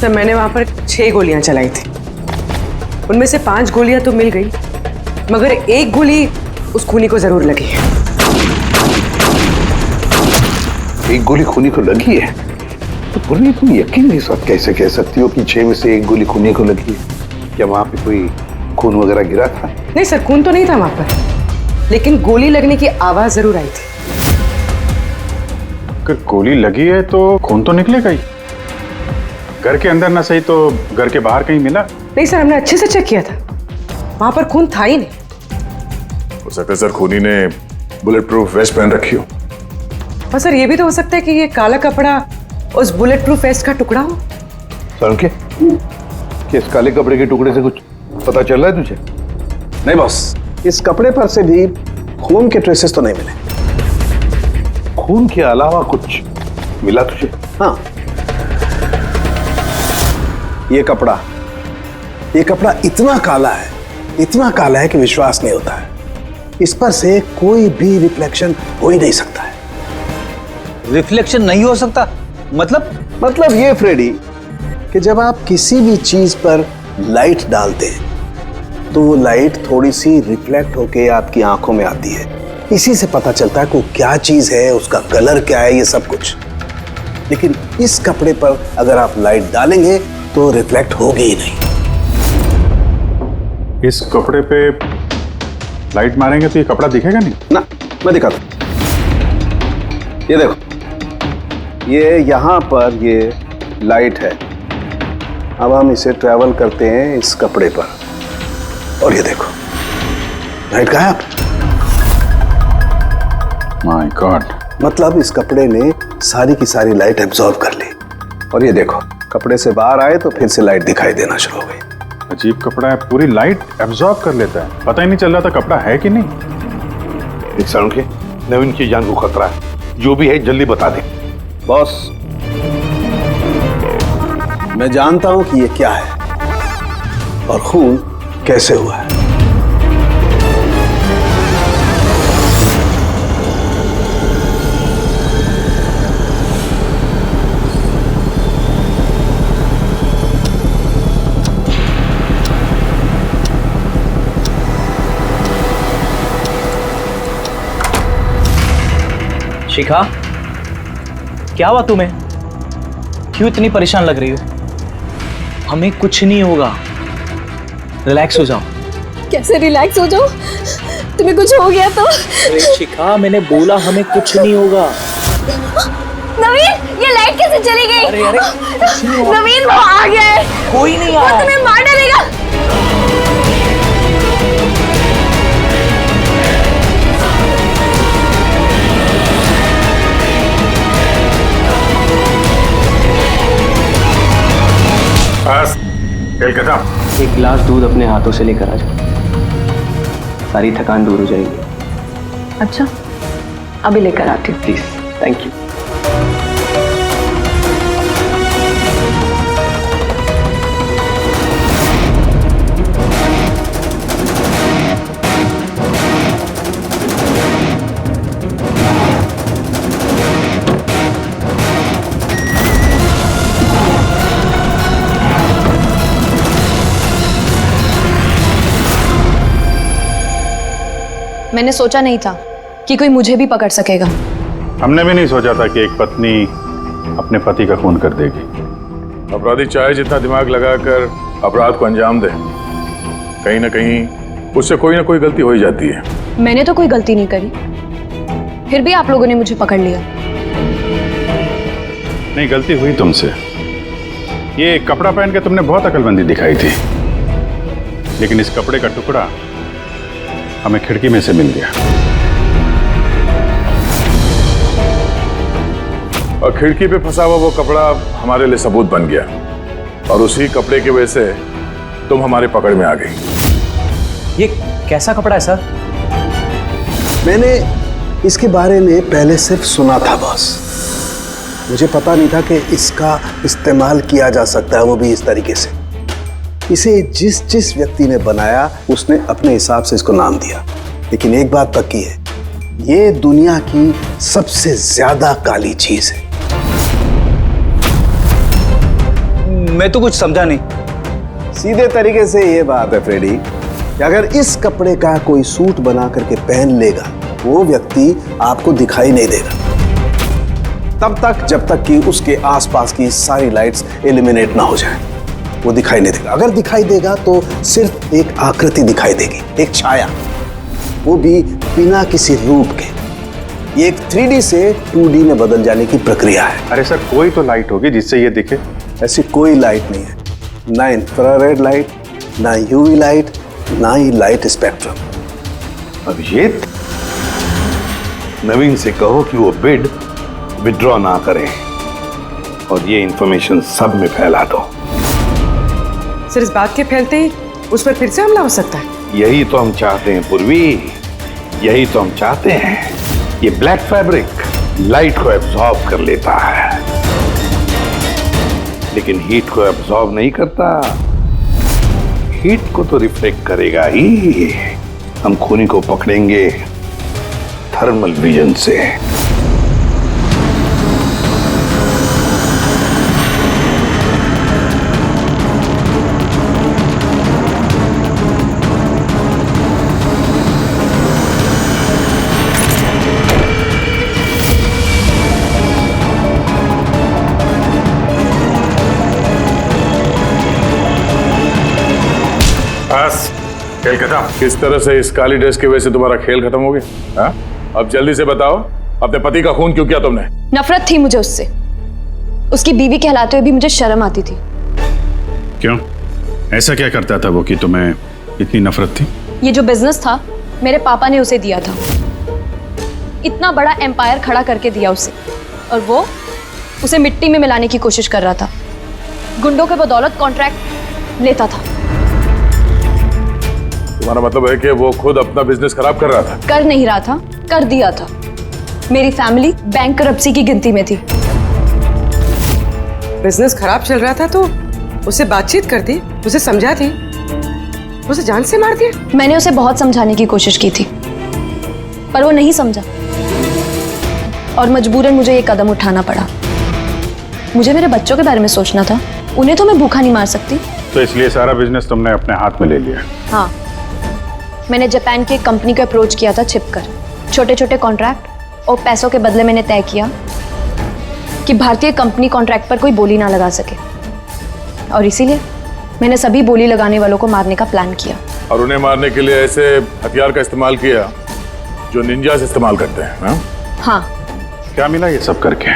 सर, मैंने वहां पर 6 गोलियां चलाई थी। उनमें से 5 गोलियां तो मिल गई, मगर एक गोली उस खूनी को जरूर लगी है। एक गोली खूनी को लगी है? तो पूरी तुम यकीन नहीं साथ कैसे कह सकती हो कि 6 में से एक गोली खूनी को लगी है? क्या वहां पे कोई खून वगैरह गिरा था? नहीं सर, खून तो नहीं था वहां पर, लेकिन गोली लगने की आवाज जरूर आई थी। अगर गोली लगी है तो खून तो निकलेगा ही। घर के अंदर ना सही तो घर के बाहर कहीं मिला? नहीं सर, हमने अच्छे से चेक किया था, वहां पर खून था ही नहीं। हो सकता है सर खूनी ने बुलेट प्रूफ वेस्ट पहन रखी हो। और सर, ये भी तो हो सकता है कि ये काला कपड़ा उस बुलेट प्रूफ वेस्ट का टुकड़ा हो। सर के इस काले कपड़े के टुकड़े से कुछ पता चल रहा है तुझे? नहीं बॉस, इस कपड़े पर से भी खून के ट्रेसेस तो नहीं मिले। खून के अलावा कुछ मिला तुझे? हाँ, ये कपड़ा इतना काला है कि विश्वास नहीं होता है। इस पर से कोई भी रिफ्लेक्शन हो ही नहीं सकता है। रिफ्लेक्शन नहीं हो सकता? मतलब ये फ्रेडी कि जब आप किसी भी चीज पर लाइट डालते हैं तो वो लाइट थोड़ी सी रिफ्लेक्ट होके आपकी आंखों में आती है। इसी से पता चलता है कि वो क्या चीज है, उसका कलर क्या है, ये सब कुछ। लेकिन इस कपड़े पर अगर आप लाइट डालेंगे तो रिफ्लेक्ट होगी ही नहीं। इस कपड़े पे लाइट मारेंगे तो ये कपड़ा दिखेगा नहीं ना। मैं दिखाता हूं, ये देखो, ये यहां पर ये लाइट है। अब हम इसे ट्रैवल करते हैं इस कपड़े पर और ये देखो लाइट गायब। माय गॉड, मतलब इस कपड़े ने सारी की सारी लाइट एब्जॉर्ब कर ली। और ये देखो, कपड़े से बाहर आए तो फिर से लाइट दिखाई देना शुरू हो गई। अजीब कपड़ा है, पूरी लाइट एब्जॉर्ब कर लेता है। पता ही नहीं चल रहा था कपड़ा है कि नहीं। एक साउंड के नवीन की जान को खतरा है, जो भी है जल्दी बता दे। बॉस, मैं जानता हूं कि ये क्या है और खून कैसे हुआ है। शिखा, क्या हुआ तुम्हें? क्यों इतनी परेशान लग रही हो? हमें कुछ नहीं होगा, रिलैक्स हो जाओ। कैसे रिलैक्स हो जाओ? तुम्हें कुछ हो गया तो? अरे शिखा, मैंने बोला हमें कुछ नहीं होगा। नवीन, ये लाइट कैसे चली गई? अरे नवीन, वो आ गया है। कोई नहीं वो आया। तुम्हें मार डालेगा। एक गिलास दूध अपने हाथों से लेकर आ जाओ। सारी थकान दूर हो जाएगी। अच्छा, अभी लेकर आती हूँ। Please, thank you. मैंने सोचा नहीं था कि कोई मुझे भी पकड़ सकेगा। हमने भी नहीं सोचा था कि एक पत्नी अपने पति का खून कर देगी। अपराधी चाहे जितना दिमाग लगाकर अपराध को अंजाम दे, कहीं ना कहीं उससे कोई ना कोई गलती हो ही जाती है। मैंने तो कोई गलती नहीं करी, फिर भी आप लोगों ने मुझे पकड़ लिया। नहीं, गलती हुई तुमसे। ये कपड़ा पहन के तुमने बहुत अकलमंदी दिखाई थी, लेकिन इस कपड़े का टुकड़ा हमें खिड़की में से मिल गया। और खिड़की पे फंसा हुआ वो कपड़ा हमारे लिए सबूत बन गया, और उसी कपड़े की वजह से तुम हमारे पकड़ में आ गई। ये कैसा कपड़ा है सर? मैंने इसके बारे में पहले सिर्फ सुना था बॉस। मुझे पता नहीं था कि इसका इस्तेमाल किया जा सकता है, वो भी इस तरीके से। इसे जिस व्यक्ति ने बनाया उसने अपने हिसाब से इसको नाम दिया, लेकिन एक बात पक्की है, ये दुनिया की सबसे ज्यादा काली चीज है। मैं तो कुछ समझा नहीं। सीधे तरीके से ये बात है फ्रेडी कि अगर इस कपड़े का कोई सूट बना करके पहन लेगा, वो व्यक्ति आपको दिखाई नहीं देगा तब तक जब तक कि उसके आसपास की सारी लाइट्स एलिमिनेट ना हो जाए। वो दिखाई नहीं देगा। अगर दिखाई देगा तो सिर्फ एक आकृति दिखाई देगी, एक छाया, वो भी बिना किसी रूप के। ये एक 3D से 2D में बदल जाने की प्रक्रिया है। अरे सर, कोई तो लाइट होगी जिससे ये दिखे। ऐसी कोई लाइट नहीं है, ना इंफ्रारेड लाइट, ना यूवी लाइट, ना ही लाइट स्पेक्ट्रम। अभिजीत, नवीन से कहो कि वो बिड विड्रॉ ना करे और ये इंफॉर्मेशन सब में फैला दो। सर, इस बात के फैलते ही उस पर फिर से हमला हो सकता है। यही तो हम चाहते हैं पूर्वी, यही तो हम चाहते हैं। ये ब्लैक फैब्रिक लाइट को एब्जॉर्ब कर लेता है, लेकिन हीट को एब्जॉर्ब नहीं करता। हीट को तो रिफ्लेक्ट करेगा ही। हम खूनी को पकड़ेंगे थर्मल विजन से। खेल खत्म। किस तरह से इस काली ड्रेस की वजह से तुम्हारा खेल खत्म हो गया? हाँ? अब जल्दी से बताओ, अपने पति का खून क्यों किया तुमने? नफरत थी मुझे उससे। उसकी बीवी कहलाते हुए भी मुझे शर्म आती थी। क्यों? ऐसा क्या करता था वो कि तुम्हें इतनी नफरत थी? ये जो बिजनेस था मेरे पापा ने उसे दिया था। इतना बड़ा एम्पायर खड़ा करके दिया उसे, और वो उसे मिट्टी में मिलाने की कोशिश कर रहा था। गुंडों के बदौलत कॉन्ट्रैक्ट लेता था। तुम्हारा मतलब है कि वो खुद अपना बिजनेस खराब कर रहा था? कर नहीं रहा था, कर दिया था। मेरी फैमिली बैंकरप्सी की गिनती में थी। बिजनेस खराब चल रहा था तो उसे बातचीत करती, उसे समझाती, उसे जान से मार दिया। मैंने उसे बहुत समझाने की कोशिश की थी, पर वो नहीं समझा, और मजबूरन मुझे ये कदम उठाना पड़ा। मुझे मेरे बच्चों के बारे में सोचना था, उन्हें तो मैं भूखा नहीं मार सकती। तो इसलिए सारा बिजनेस तुमने अपने हाथ में ले लिया? हाँ, मैंने जापान की एक कंपनी को अप्रोच किया था छिपकर। छोटे छोटे कॉन्ट्रैक्ट और पैसों के बदले मैंने तय किया कि भारतीय कंपनी कॉन्ट्रैक्ट पर कोई बोली ना लगा सके, और इसीलिए मैंने सभी बोली लगाने वालों को मारने का प्लान किया। और उन्हें मारने के लिए ऐसे हथियार का इस्तेमाल किया जो निंजा से इस्तेमाल करते हैं? हाँ? हाँ। क्या मिला ये सब करके?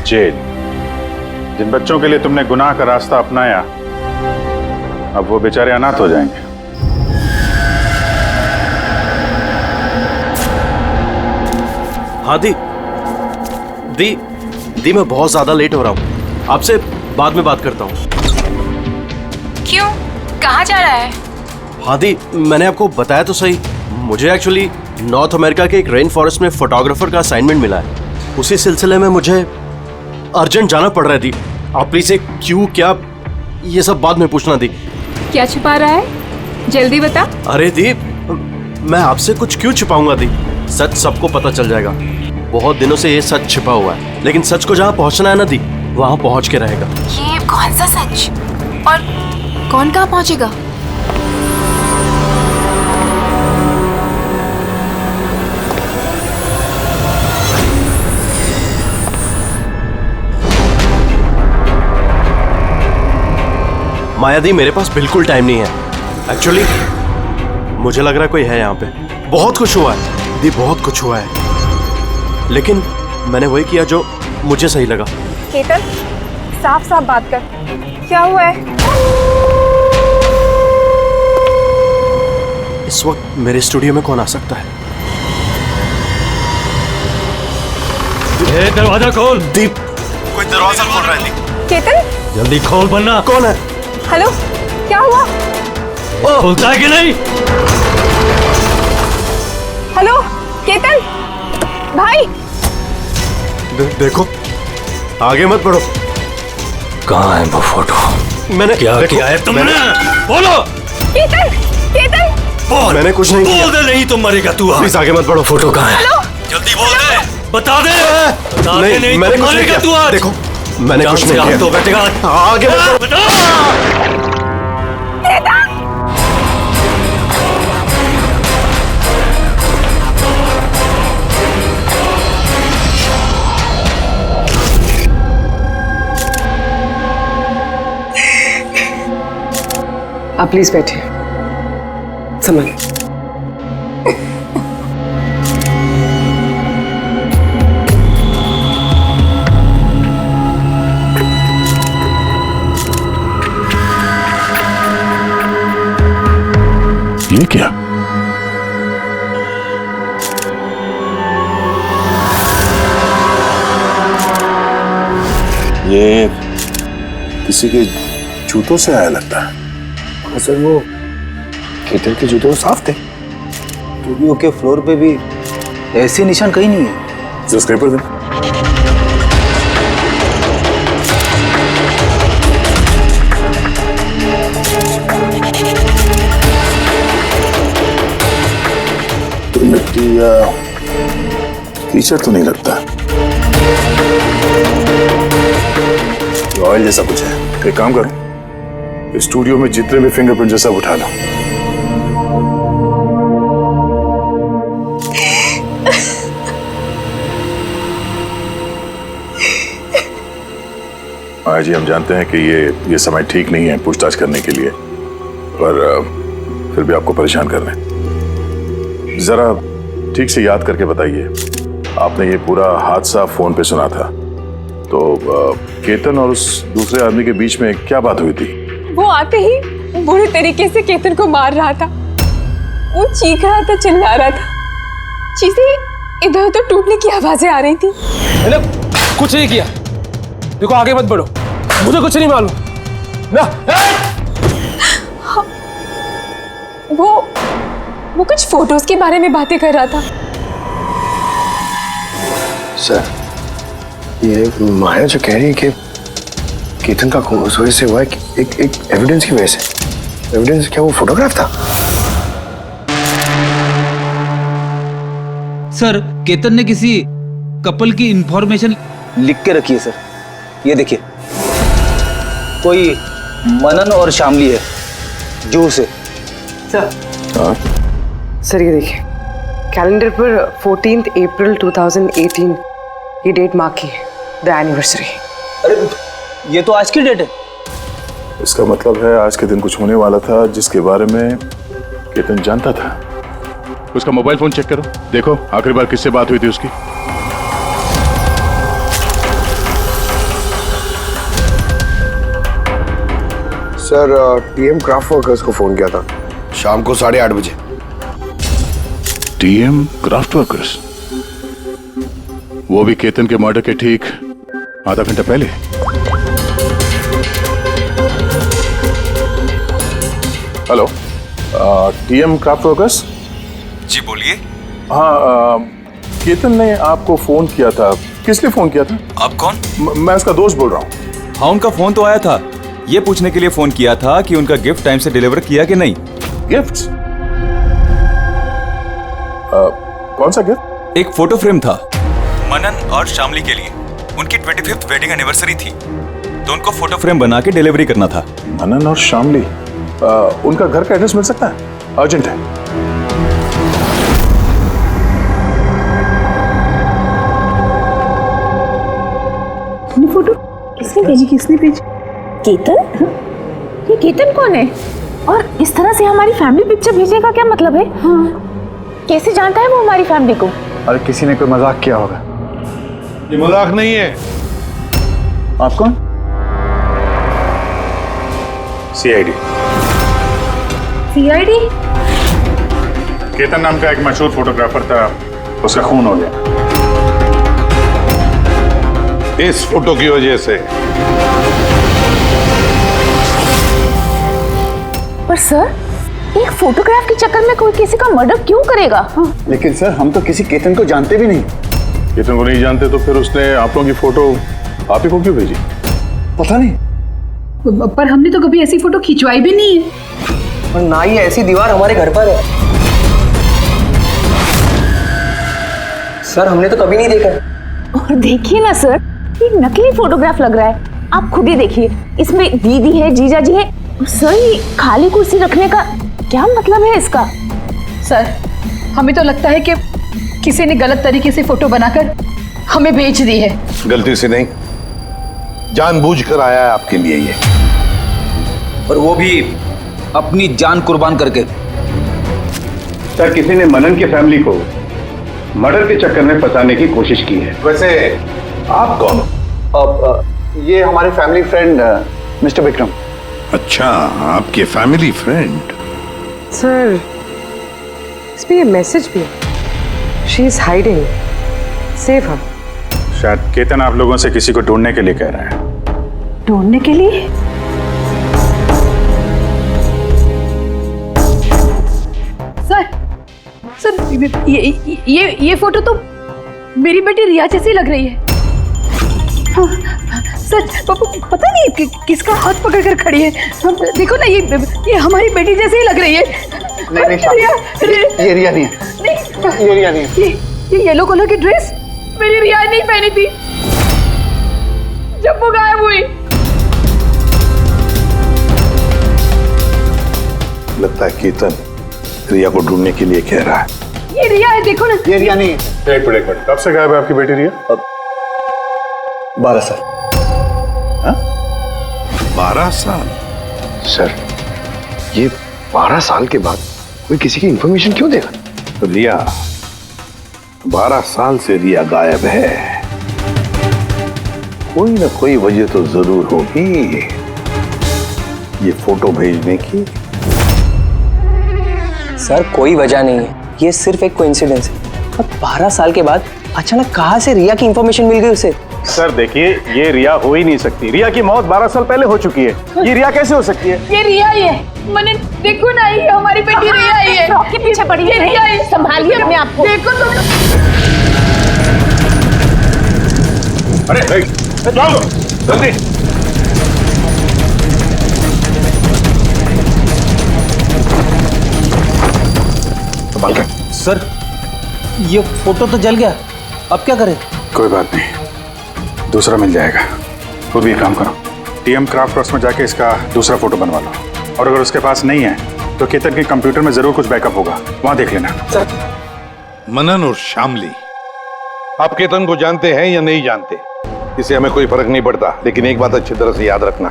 जेल। जिन बच्चों के लिए तुमने गुनाह का रास्ता अपनाया, अब वो बेचारे अनाथ हो जाएंगे। हाँ दी मैं बहुत ज्यादा लेट हो रहा हूँ, आपसे बाद में बात करता हूँ। क्यों? कहाँ जा रहा है? हाँ दी, मैंने आपको बताया तो सही। मुझे एक्चुअली नॉर्थ अमेरिका के एक रेन फॉरेस्ट में फोटोग्राफर का असाइनमेंट मिला है। उसी सिलसिले में मुझे अर्जेंट जाना पड़ रहा है दी। आप प्लीज एक क्यों क्या ये सब बाद में पूछना दी। क्या छुपा रहा है, जल्दी बता। अरे दी, मैं आपसे कुछ क्यों छिपाऊंगा दी, सच सबको पता चल जाएगा। बहुत दिनों से ये सच छिपा हुआ है, लेकिन सच को जहाँ पहुँचना है ना दी, वहाँ पहुँच के रहेगा। ये कौन सा सच और कौन कहाँ पहुँचेगा? माया दी, मेरे पास बिल्कुल टाइम नहीं है। एक्चुअली मुझे लग रहा है कोई है यहाँ पे। बहुत कुछ हुआ है दी, बहुत कुछ हुआ है, लेकिन मैंने वही किया जो मुझे सही लगा। केतन, साफ साफ बात कर, क्या हुआ है? इस वक्त मेरे स्टूडियो में कौन आ सकता है? दरवाजा खोल। दीप, कोई दरवाजा खोल रहा है। दीप, केतन जल्दी खोल वरना। कौन है? हेलो, क्या हुआ? खुलता है कि नहीं? हेलो केतन भाई। देखो, आगे मत बढ़ो। कहाँ है वो फोटो? मैंने क्या किया है तुमने? बोलो। केतन, केतन बोल। मैंने कुछ नहीं किया। बोल दे, नहीं तो मरेगा तू। प्लीज आगे मत बढ़ो। फोटो कहाँ है? हेलो, जल्दी बोल दे, बता दे। बता दे, नहीं मैंने तो कुछ नहीं मरेगा किया। तू आज। देखो, मैंने कुछ नहीं किया। तो बैठेगा आगे मत केतन। आप प्लीज बैठिए। समझ ये क्या? ये किसी के जूतों से आया लगता है। सर वो केतन के जूते साफ थे। स्टूडियो के फ्लोर पे भी ऐसे निशान कहीं नहीं है। जरा स्क्रेपर दे। तो मिट्टी या कीचड़ तो नहीं लगता। ऑयल जैसा कुछ है। एक काम करो, स्टूडियो में जितने भी फिंगरप्रिंट जैसा उठा लो। आज ही हम जानते हैं कि ये समय ठीक नहीं है पूछताछ करने के लिए, पर फिर भी आपको परेशान कर रहे हैं। जरा ठीक से याद करके बताइए, आपने ये पूरा हादसा फोन पे सुना था, तो केतन और उस दूसरे आदमी के बीच में क्या बात हुई थी? वो आते ही बुरे तरीके से केतन को मार रहा था। वो चीख रहा था, चिल्ला रहा था, चीजें इधर उधर टूटने की आवाजें आ रही थी। मैंने कुछ नहीं किया। देखो, आगे मत बढ़ो, मुझे कुछ नहीं मालूम ना। हाँ, वो कुछ फोटोज के बारे में बातें कर रहा था। सर, ये माया जो कह रही है कि केतन का खून उस वजह से हुआ है कि एक एविडेंस की वजह से। एविडेंस क्या वो फोटोग्राफ था? सर, केतन ने किसी कपल की इंफॉर्मेशन लिख के रखी है सर। ये देखिए, कोई मनन और शामली है, जू से। सर, सर ये देखिए, कैलेंडर पर 14 अप्रैल 2018 ये डेट मार्क की है, द एनिवर्सरी। अरे ये तो आज की डेट है। इसका मतलब है आज के दिन कुछ होने वाला था जिसके बारे में केतन जानता था। उसका मोबाइल फोन चेक करो, देखो आखिरी बार किससे बात हुई थी उसकी। सर, टीएम क्राफ्ट वर्कर्स को फोन किया था शाम को 8:30 बजे। TM craft workers? वो भी केतन के मर्डर के ठीक आधा घंटा पहले। Hello, TM craft workers? जी बोलिए। हाँ, केतन ने आपको फोन किया था। किस लिए फोन किया था? आप कौन? मैं उसका दोस्त बोल रहा हूँ। हाँ, उनका फोन तो आया था। ये पूछने के लिए फोन किया था कि उनका गिफ्ट टाइम से डिलीवर किया कि नहीं। गिफ्ट? कौन सा गिफ्ट? एक फोटो फ्रेम था मनन और शामली के लिए। उनकी 25th वेडिंग एनिवर्सरी थी, तो उनको फोटो फ्रेम बना के डिलीवरी करना था। मनन और शामली, उनका घर का एड्रेस मिल सकता है? अर्जेंट है। फोटो किसने भेजी? किसने भेजी? केतन? ये केतन कौन है? और इस तरह से हमारी फैमिली पिक्चर भेजने का क्या मतलब है? हाँ। कैसे जानता है वो हमारी फैमिली को? अरे किसी ने कोई मजाक किया होगा। ये मजाक नहीं है। आप कौन? सीआईडी। सीआईडी? केतन नाम का एक मशहूर फोटोग्राफर था, उसका खून हो गया इस फोटो की वजह से। पर सर, एक फोटोग्राफ के चक्कर में कोई किसी का मर्डर क्यों करेगा? लेकिन सर, हम तो किसी केतन को जानते भी नहीं। केतन को नहीं जानते तो फिर उसने आप लोगों की फोटो आप ही को क्यों भेजी? पता नहीं। पर हमने तो कभी ऐसी फोटो खिंचवाई भी नहीं है। और ना ही ऐसी दीवार हमारे घर पर है। सर, हमने तो कभी नहीं देखा। और देखिए ना सर, ये नकली फोटोग्राफ लग रहा है। आप खुद ही देखिए, इसमें दीदी है, जीजा जी है। सर, ये खाली कुर्सी रखने का क्या मतलब है इसका? सर, हमें तो लगता है कि किसी ने गलत तरीके से फोटो बनाकर हमें बेच दी है। गलती से नहीं, जानबूझकर आया है आपके लिए ये। और वो भी अपनी जान कुर्बान करके। सर, किसी ने मनन की फैमिली को मर्डर के चक्कर में फंसाने की कोशिश की है। वैसे आप कौन हो? ये हमारे फैमिली फ्रेंड मिस्टर विक्रम। अच्छा, आपके फैमिली फ्रेंड। सर, इसमें ये मैसेज भी है। She is hiding, save her. शायद केतन आप लोगों से किसी को ढूंढने के लिए कह रहा है। ढूंढने के लिए? सर, ये फोटो तो मेरी बेटी रिया जैसी लग रही है। हाँ, सर, पता नहीं किसका हाथ पकड़ कर खड़ी है। देखो ना, ये हमारी बेटी जैसी ही लग रही है। नहीं, ये रिया नहीं है। ये रिया नहीं है। ये येलो कलर की ड्रेस मेरी रिया नहीं पहनी थी जब वो गायब हुई। लगता है केतन रिया को ढूंढने के लिए कह रहा है। ये रिया है, देखो ना। ये रिया नहीं है। एक मिनट, कब से गायब है आपकी बेटी रिया? 12 साल। 12 साल? सर, ये 12 साल के बाद कोई किसी की इंफॉर्मेशन क्यों देगा? रिया, 12 साल से रिया गायब है। कोई ना कोई वजह तो जरूर होगी ये फोटो भेजने की। सर, कोई वजह नहीं है, ये सिर्फ एक कोइंसिडेंस है। अब 12 साल के बाद अचानक कहाँ से रिया की इंफॉर्मेशन मिल गई उसे? सर देखिए, ये रिया हो ही नहीं सकती। रिया की मौत 12 साल पहले हो चुकी है। ये रिया कैसे हो सकती है? ये रिया ही है। मैंने देखो ना, ये हमारी बेटी रिया ही है। फ्रॉक के पीछे पड़ी है। रिया है। संभालिए अपने आप को। देखो तुम। अरे जाओ जल्दी। सर, ये फोटो तो जल गया, अब क्या करें? कोई बात नहीं, दूसरा मिल जाएगा। खुद भी काम करो, टीएम क्राफ्ट वर्क्स में जाके इसका दूसरा फोटो बनवा लो। और अगर उसके पास नहीं है तो केतन के कंप्यूटर में जरूर कुछ बैकअप होगा, वहां देख लेना। मनन और शामली, आप केतन को जानते हैं या नहीं जानते, इसे हमें कोई फर्क नहीं पड़ता। लेकिन एक बात अच्छी तरह से याद रखना,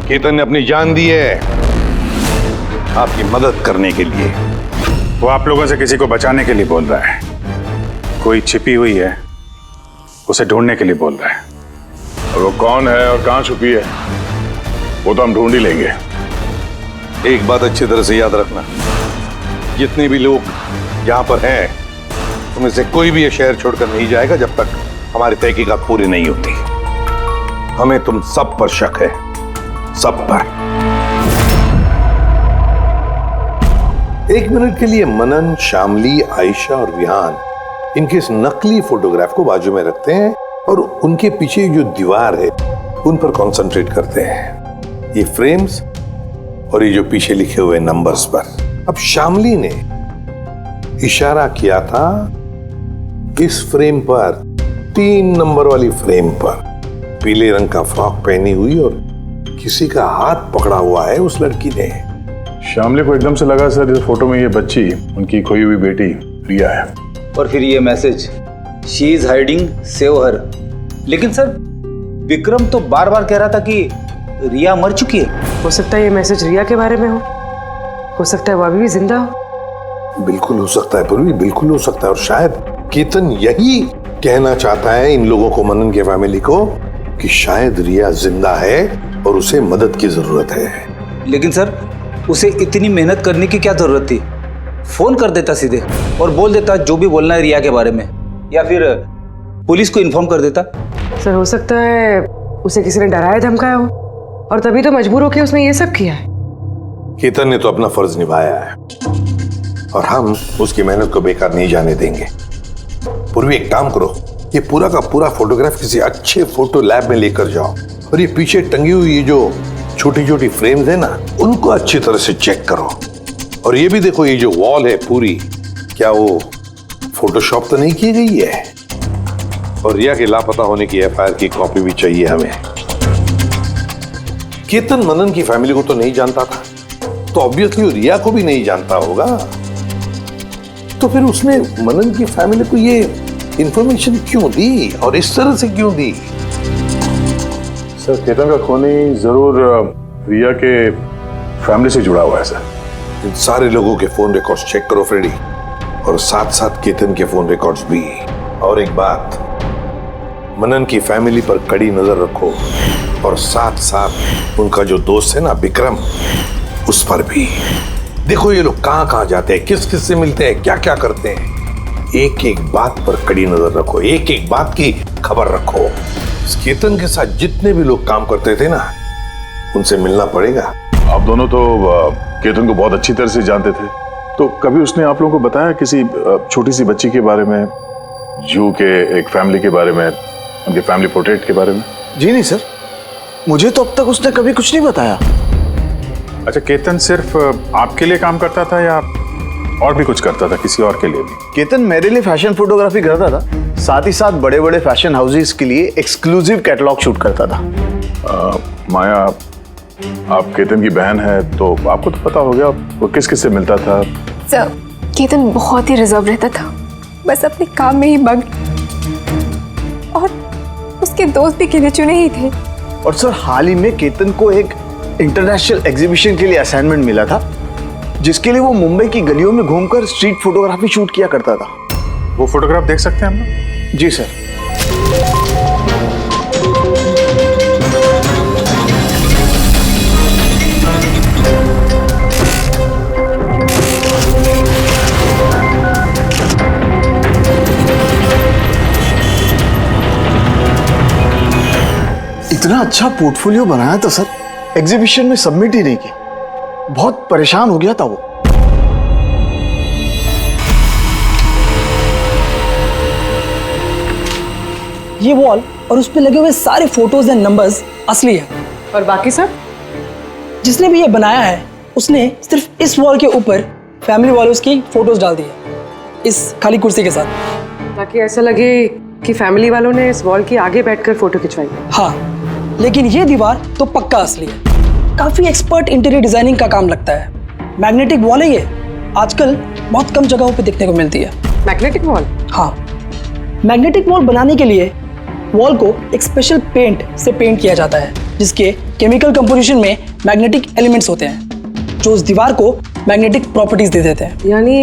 केतन ने अपनी जान दी है आपकी मदद करने के लिए। वो आप लोगों से किसी को बचाने के लिए बोल रहा है। कोई छिपी हुई है, उसे ढूंढने के लिए बोल रहा है। और वो कौन है और कहां छुपी है वो तो हम ढूंढ ही लेंगे। एक बात अच्छी तरह से याद रखना, जितने भी लोग यहाँ पर हैं उनमें से कोई भी ये शहर छोड़कर नहीं जाएगा जब तक हमारी तहकीकात पूरी नहीं होती। हमें तुम सब पर शक है, सब पर। एक मिनट के लिए मनन, शामली, आयशा और विहान इनके इस नकली फोटोग्राफ को बाजू में रखते हैं और उनके पीछे जो दीवार है उन पर कंसंट्रेट करते हैं, ये फ्रेम्स और ये जो पीछे लिखे हुए नंबर्स पर। अब शामली ने इशारा किया था इस फ्रेम पर, 3 नंबर वाली फ्रेम पर, पीले रंग का फ्रॉक पहनी हुई और किसी का हाथ पकड़ा हुआ है उस लड़की ने। शामली को एकदम से लगा सर इस फोटो में ये बच्ची उनकी खोई हुई बेटी रिया है। और फिर ये message, she is hiding, save her. लेकिन सर विक्रम तो बार बार कह रहा था कि रिया मर चुकी है। हो सकता है ये मैसेज रिया के बारे में हो सकता है वो अभी भी जिंदा हो। बिल्कुल हो सकता है पूर्वी, बिल्कुल हो सकता है। और शायद केतन यही कहना चाहता है इन लोगों को, मनन के फैमिली को, कि शायद रिया जिंदा है और उसे मदद की जरूरत है। लेकिन सर उसे इतनी मेहनत करने की क्या जरूरत थी? फोन कर देता सीधे और बोल देता जो भी बोलना है रिया के बारे में, या फिर पुलिस को इन्फॉर्म कर देता। सर हो सकता है उसे किसी ने डराया धमकाया हो और तभी तो मजबूर होकर उसने ये सब किया है। केतन ने तो अपना फर्ज निभाया है और हम उसकी मेहनत को बेकार नहीं जाने देंगे। पूर्वी एक काम करो, ये पूरा का पूरा फोटोग्राफ किसी अच्छे फोटो लैब में लेकर जाओ और ये पीछे टंगी हुई ये जो छोटी छोटी फ्रेम्स है ना, उनको अच्छी तरह से चेक करो। और ये भी देखो, ये जो वॉल है पूरी, क्या वो फोटोशॉप तो नहीं की गई है? और रिया के लापता होने की एफआईआर की कॉपी भी चाहिए हमें। केतन मनन की फैमिली को तो नहीं जानता था, तो ऑब्वियसली रिया को भी नहीं जानता होगा। तो फिर उसने मनन की फैमिली को ये इंफॉर्मेशन क्यों दी और इस तरह से क्यों दी? सर केतन का खूनी जरूर रिया के फैमिली से जुड़ा हुआ है सर। इन सारे लोगों के फोन रिकॉर्ड्स चेक करो फ्रेडी, और साथ साथ केतन के फोन रिकॉर्ड्स भी। और एक बात, मनन की फैमिली पर कड़ी नजर रखो और साथ साथ उनका जो दोस्त है ना विक्रम, उस पर भी देखो। ये लोग कहां कहां जाते हैं, किस किस से मिलते हैं, क्या क्या करते हैं। एक एक बात पर कड़ी नजर रखो, एक एक बात की खबर रखो। इस केतन के साथ जितने भी लोग काम करते थे ना, उनसे मिलना पड़ेगा। आप दोनों तो केतन को बहुत अच्छी तरह से जानते थे, तो कभी उसने आप लोगों को बताया किसी छोटी सी बच्ची के बारे में, जू के एक फैमिली के बारे में, उनके फैमिली पोर्ट्रेट के बारे में? जी नहीं सर, मुझे तो अब तक उसने कभी कुछ नहीं बताया। अच्छा, केतन सिर्फ आपके लिए काम करता था या और भी कुछ करता था किसी और के लिए भी? केतन मेरे लिए फैशन फोटोग्राफी करता था, साथ ही साथ बड़े बड़े फैशन हाउसेस के लिए एक्सक्लूसिव कैटलॉग शूट करता था। माया, आप केतन की बहन है तो आपको तो पता हो गया वो किस किस से मिलता था। सर केतन बहुत ही रिजर्व रहता था, बस अपने काम में ही मग्न, और उसके दोस्त भी गिने चुने ही थे। और सर हाल ही में केतन को एक इंटरनेशनल एग्जीबिशन के लिए असाइनमेंट मिला था, जिसके लिए वो मुंबई की गलियों में घूमकर स्ट्रीट फोटोग्राफी शूट किया करता था। वो फोटोग्राफ देख सकते हैं हम लोग? जी सर। इतना अच्छा पोर्टफोलियो बनाया था सर, एग्जीबिशन में सबमिट ही नहीं की। बहुत परेशान हो गया था वो। ये वॉल और उस पे लगे हुए सारे फोटोज एंड नंबर्स असली है। और बाकी सब? जिसने भी ये बनाया है उसने सिर्फ इस वॉल के ऊपर फैमिली वालों की फोटोज डाल दी है, इस खाली कुर्सी के साथ, ताकि ऐसा लगे कि फैमिली वालों ने इस वॉल के आगे बैठकर फोटो खिंचवाई। हाँ, लेकिन ये दीवार तो पक्का असली है। काफी एक्सपर्ट इंटीरियर डिजाइनिंग का काम लगता है। मैग्नेटिक वॉल है ये, आजकल बहुत कम जगहों पे देखने को मिलती है। Magnetic wall? हाँ, मैग्नेटिक वॉल बनाने के लिए वॉल को एक स्पेशल पेंट से पेंट किया जाता है, जिसके केमिकल कंपोजिशन में मैग्नेटिक एलिमेंट्स होते हैं, जो उस दीवार को मैग्नेटिक प्रॉपर्टीज दे देते हैं। यानी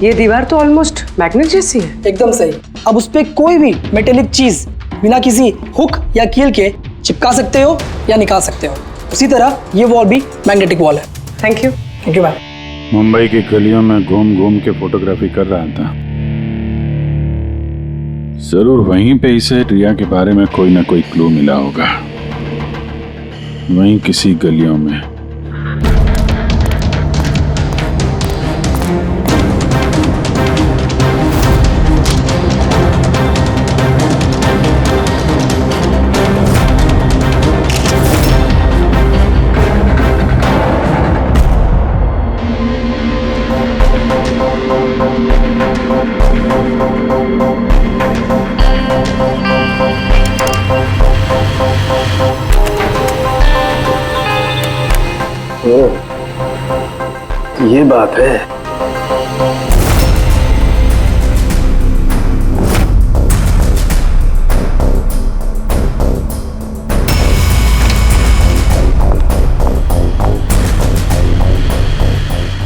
ये दीवार तो ऑलमोस्ट मैग्नेट जैसी है। एकदम सही। अब उस पे कोई भी मेटेलिक चीज बिना किसी हुक या कील के चिपका सकते हो या निकाल सकते हो। उसी तरह ये वॉल भी मैग्नेटिक वॉल है। Thank you. Thank you ma'am. Mumbai की गलियों में घूम घूम के फोटोग्राफी कर रहा था, जरूर वहीं पे इसे रिया के बारे में कोई ना कोई क्लू मिला होगा, वहीं किसी गलियों में। ये बात है।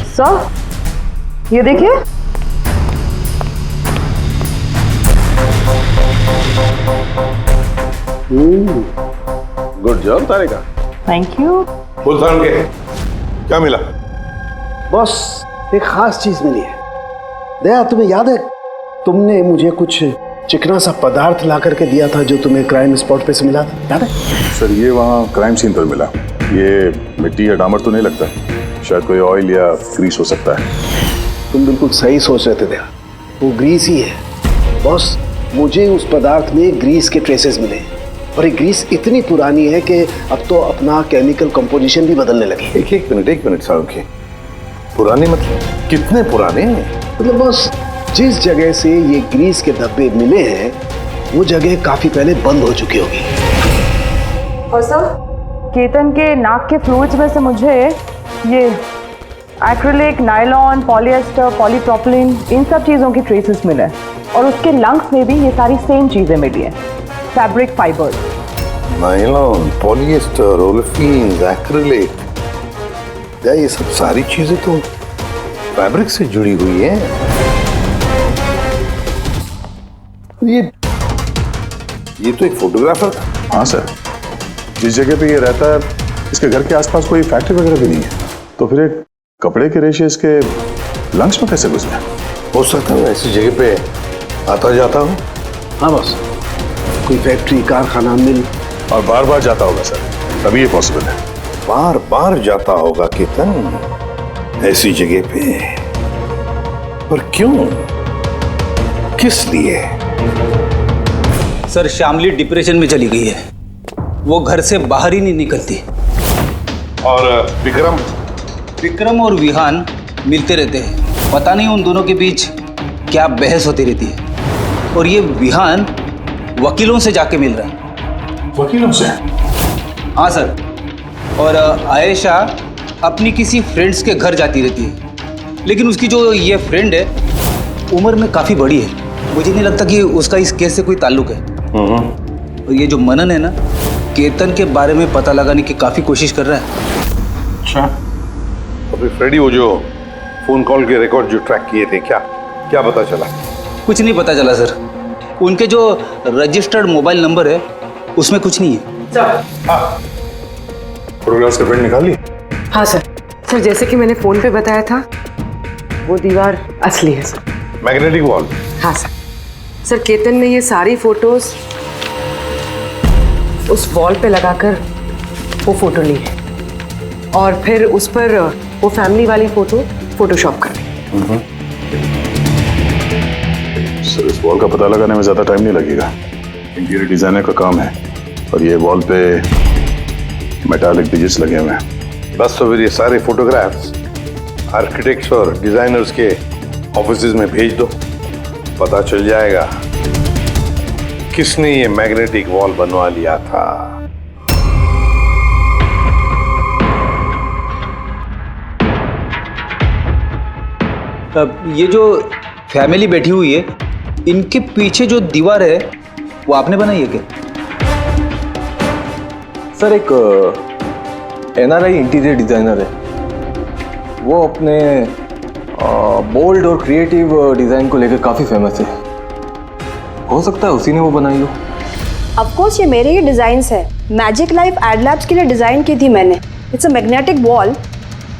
सर, ये देखिए। Good job Tarika. Thank you. Full sound के क्या मिला? बॉस, एक खास चीज मिली है। दया, तुम्हें याद है तुमने मुझे कुछ चिकना सा पदार्थ ला करके दिया था जो तुम्हें क्राइम स्पॉट पे से मिला था, याद है? सर, ये वहाँ क्राइम सीन पर मिला। ये मिट्टी या डामर तो नहीं लगता, शायद कोई ऑयल या ग्रीस हो सकता है। तुम बिल्कुल सही सोच रहे थे दया, वो ग्रीस ही है। बॉस, मुझे उस पदार्थ में ग्रीस के ट्रेसेस मिले और ये ग्रीस इतनी पुरानी है कि अब तो अपना केमिकल कंपोजिशन भी बदलने लगी। एक मिनट साहब के पुराने मतलब कितने पुराने हैं? मतलब बॉस, जिस जगह से ये ग्रीस के धब्बे मिले हैं वो जगह काफी पहले बंद हो चुकी होगी। और सर, केतन के नाक के फ्लूइड्स में से मुझे ये एक्रिलिक, नायलॉन, पॉलिएस्टर, पॉलीप्रोपिलीन, इन सब चीज़ों की ट्रेसेस मिले और उसके लंग्स में भी ये सारी सेम चीज़ें मिली हैं, fabric fibres. Nylon, polyester, olefin, acrylic, ये सब सारी चीजें तो फैब्रिक से जुड़ी हुई हैं। ये तो एक फोटोग्राफर था। हाँ सर, जिस जगह पे ये रहता है इसके घर के आसपास कोई फैक्ट्री वगैरह भी नहीं है, तो फिर एक कपड़े के रेशे इसके लंग्स में कैसे घुस गए? हो सकता है ऐसी जगह पे आता जाता हूँ। हाँ बॉस, कोई फैक्ट्री, कारखाना, मिल, और बार बार जाता होगा सर, तभी ये पॉसिबल है। बार बार जाता होगा केतन ऐसी जगह पे, पर क्यों, किस लिए? सर, शामली डिप्रेशन में चली गई है, वो घर से बाहर ही नहीं निकलती। और विक्रम और विहान मिलते रहते हैं, पता नहीं उन दोनों के बीच क्या बहस होती रहती है। और ये विहान वकीलों से जाके मिल रहा है। वकीलों से? हाँ सर, और आयशा अपनी किसी फ्रेंड्स के घर जाती रहती है, लेकिन उसकी जो ये फ्रेंड है उम्र में काफ़ी बड़ी है, मुझे नहीं लगता कि उसका इस केस से कोई ताल्लुक है। और ये जो मनन है ना, केतन के बारे में पता लगाने की काफ़ी कोशिश कर रहा है। अच्छा, तो फिर फ्रेडी, वो जो फोन कॉल के रिकॉर्ड जो ट्रैक किए थे, क्या पता चला? कुछ नहीं पता चला सर, उनके जो रजिस्टर्ड मोबाइल नंबर है उसमें कुछ नहीं है। फोटोग्राफ्स का प्रिंट निकाल ली? हाँ सर। सर, जैसे कि मैंने फोन पे बताया था, वो दीवार असली है सर, मैग्नेटिक वॉल। हाँ सर। सर, केतन ने ये सारी फोटोज उस वॉल पे लगाकर वो फोटो ली है और फिर उस पर वो फैमिली वाली फोटो फोटोशॉप कर दी। सर, इस वॉल का पता लगाने में ज्यादा टाइम नहीं लगेगा, इंटीरियर डिजाइनर का काम है, और ये वॉल पे मेटालिक डिजिट्स लगे हुए हैं। बस तो फिर ये सारे फोटोग्राफ्स आर्किटेक्ट्स और डिजाइनर्स के ऑफिसेज में भेज दो, पता चल जाएगा किसने ये मैग्नेटिक वॉल बनवा लिया था। अब ये जो फैमिली बैठी हुई है, इनके पीछे जो दीवार है वो आपने बनाई है क्या? सर, एक NRI इंटीरियर डिजाइनर है, वो अपने बोल्ड और क्रिएटिव डिजाइन को लेकर काफी फेमस है, हो सकता है उसी ने वो बनाई हो। ऑफ कोर्स ये मेरे ही डिजाइन्स है, मैजिक लाइफ एड लैब्स के लिए डिजाइन की थी मैंने। इट्स अ मैग्नेटिक वॉल,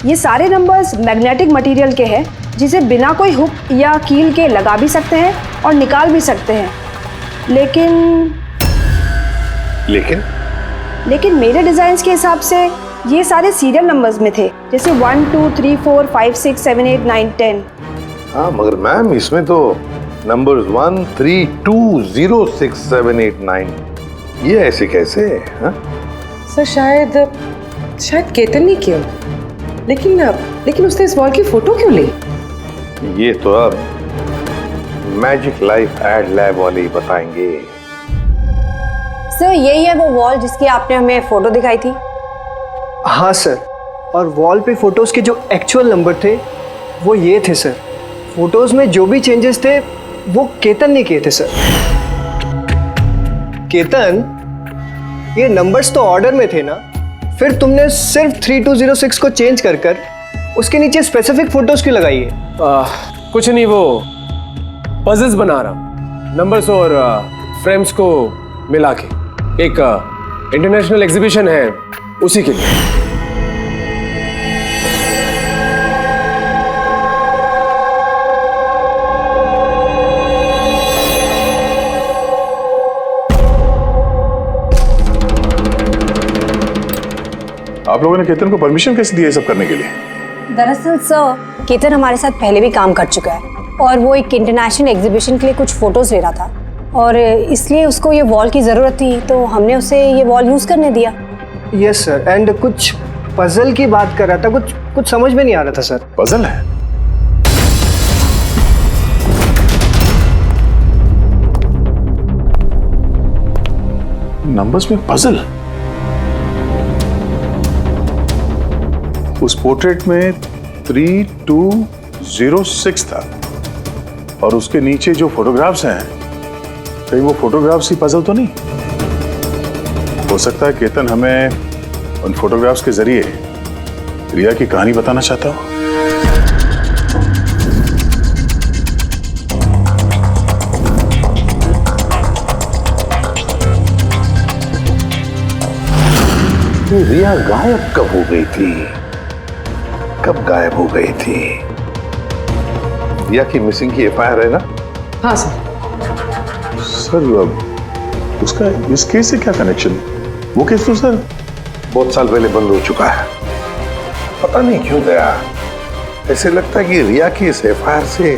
ये सारे नंबर्स मैग्नेटिक मटेरियल के हैं जिसे बिना कोई हुक या कील के लगा भी सकते हैं और निकाल भी सकते हैं। लेकिन मेरे डिजाइन्स के हिसाब से ये सारे सीरियल नंबर्स में थे, जैसे 1 2 3 4 5 6 7 8 9 10। हाँ, मगर मैम इसमें तो नंबर्स 1 3 2 0 6 7 8 9, ये ऐसे कैसे? हाँ सर, शायद केतन ने किया, लेकिन उसने इस वॉल की फोटो क्यों ली? ये तो अब मैजिक लाइफ एड लैब वाले ही बताएंगे। सर, यही है वो वॉल जिसकी आपने हमें फोटो दिखाई थी? हाँ सर, और वॉल पे फोटोज़ के जो एक्चुअल नंबर थे वो ये थे सर। फोटोज़ में जो भी चेंजेस थे वो केतन ने किए थे सर। केतन, ये नंबर्स तो ऑर्डर में थे ना, फिर तुमने सिर्फ 3206 को चेंज कर उसके नीचे स्पेसिफिक फोटोज़ क्यों लगाई है? कुछ नहीं, वो पजल्स बना रहा, नंबर्स और फ्रेम्स को मिला के। एक इंटरनेशनल एग्जीबिशन है उसी के लिए। आप लोगों ने केतन को परमिशन कैसे दी है सब करने के लिए? दरअसल सर, केतन हमारे साथ पहले भी काम कर चुका है और वो एक इंटरनेशनल एग्जीबिशन के लिए कुछ फोटोज ले रहा था और इसलिए उसको ये वॉल की ज़रूरत थी, तो हमने उसे ये वॉल यूज़ करने दिया। यस सर, एंड कुछ पजल की बात कर रहा था, कुछ समझ में नहीं आ रहा था सर। पजल है? नंबर्स में पजल? उस पोर्ट्रेट में 3206 था और उसके नीचे जो फोटोग्राफ्स हैं, कहीं वो फोटोग्राफ्स ही पजल तो नहीं? हो सकता है केतन हमें उन फोटोग्राफ्स के जरिए रिया की कहानी बताना चाहता हो। रिया गायब कब हो गई थी? कब गायब हो गई थी? रिया की मिसिंग की एफआईआर है ना? हाँ सर। सर उसका इस केस से क्या कनेक्शन? वो केस तो सर बहुत साल पहले बंद हो चुका है। पता नहीं क्यों दया, ऐसे लगता है कि रिया की इस एफआईआर से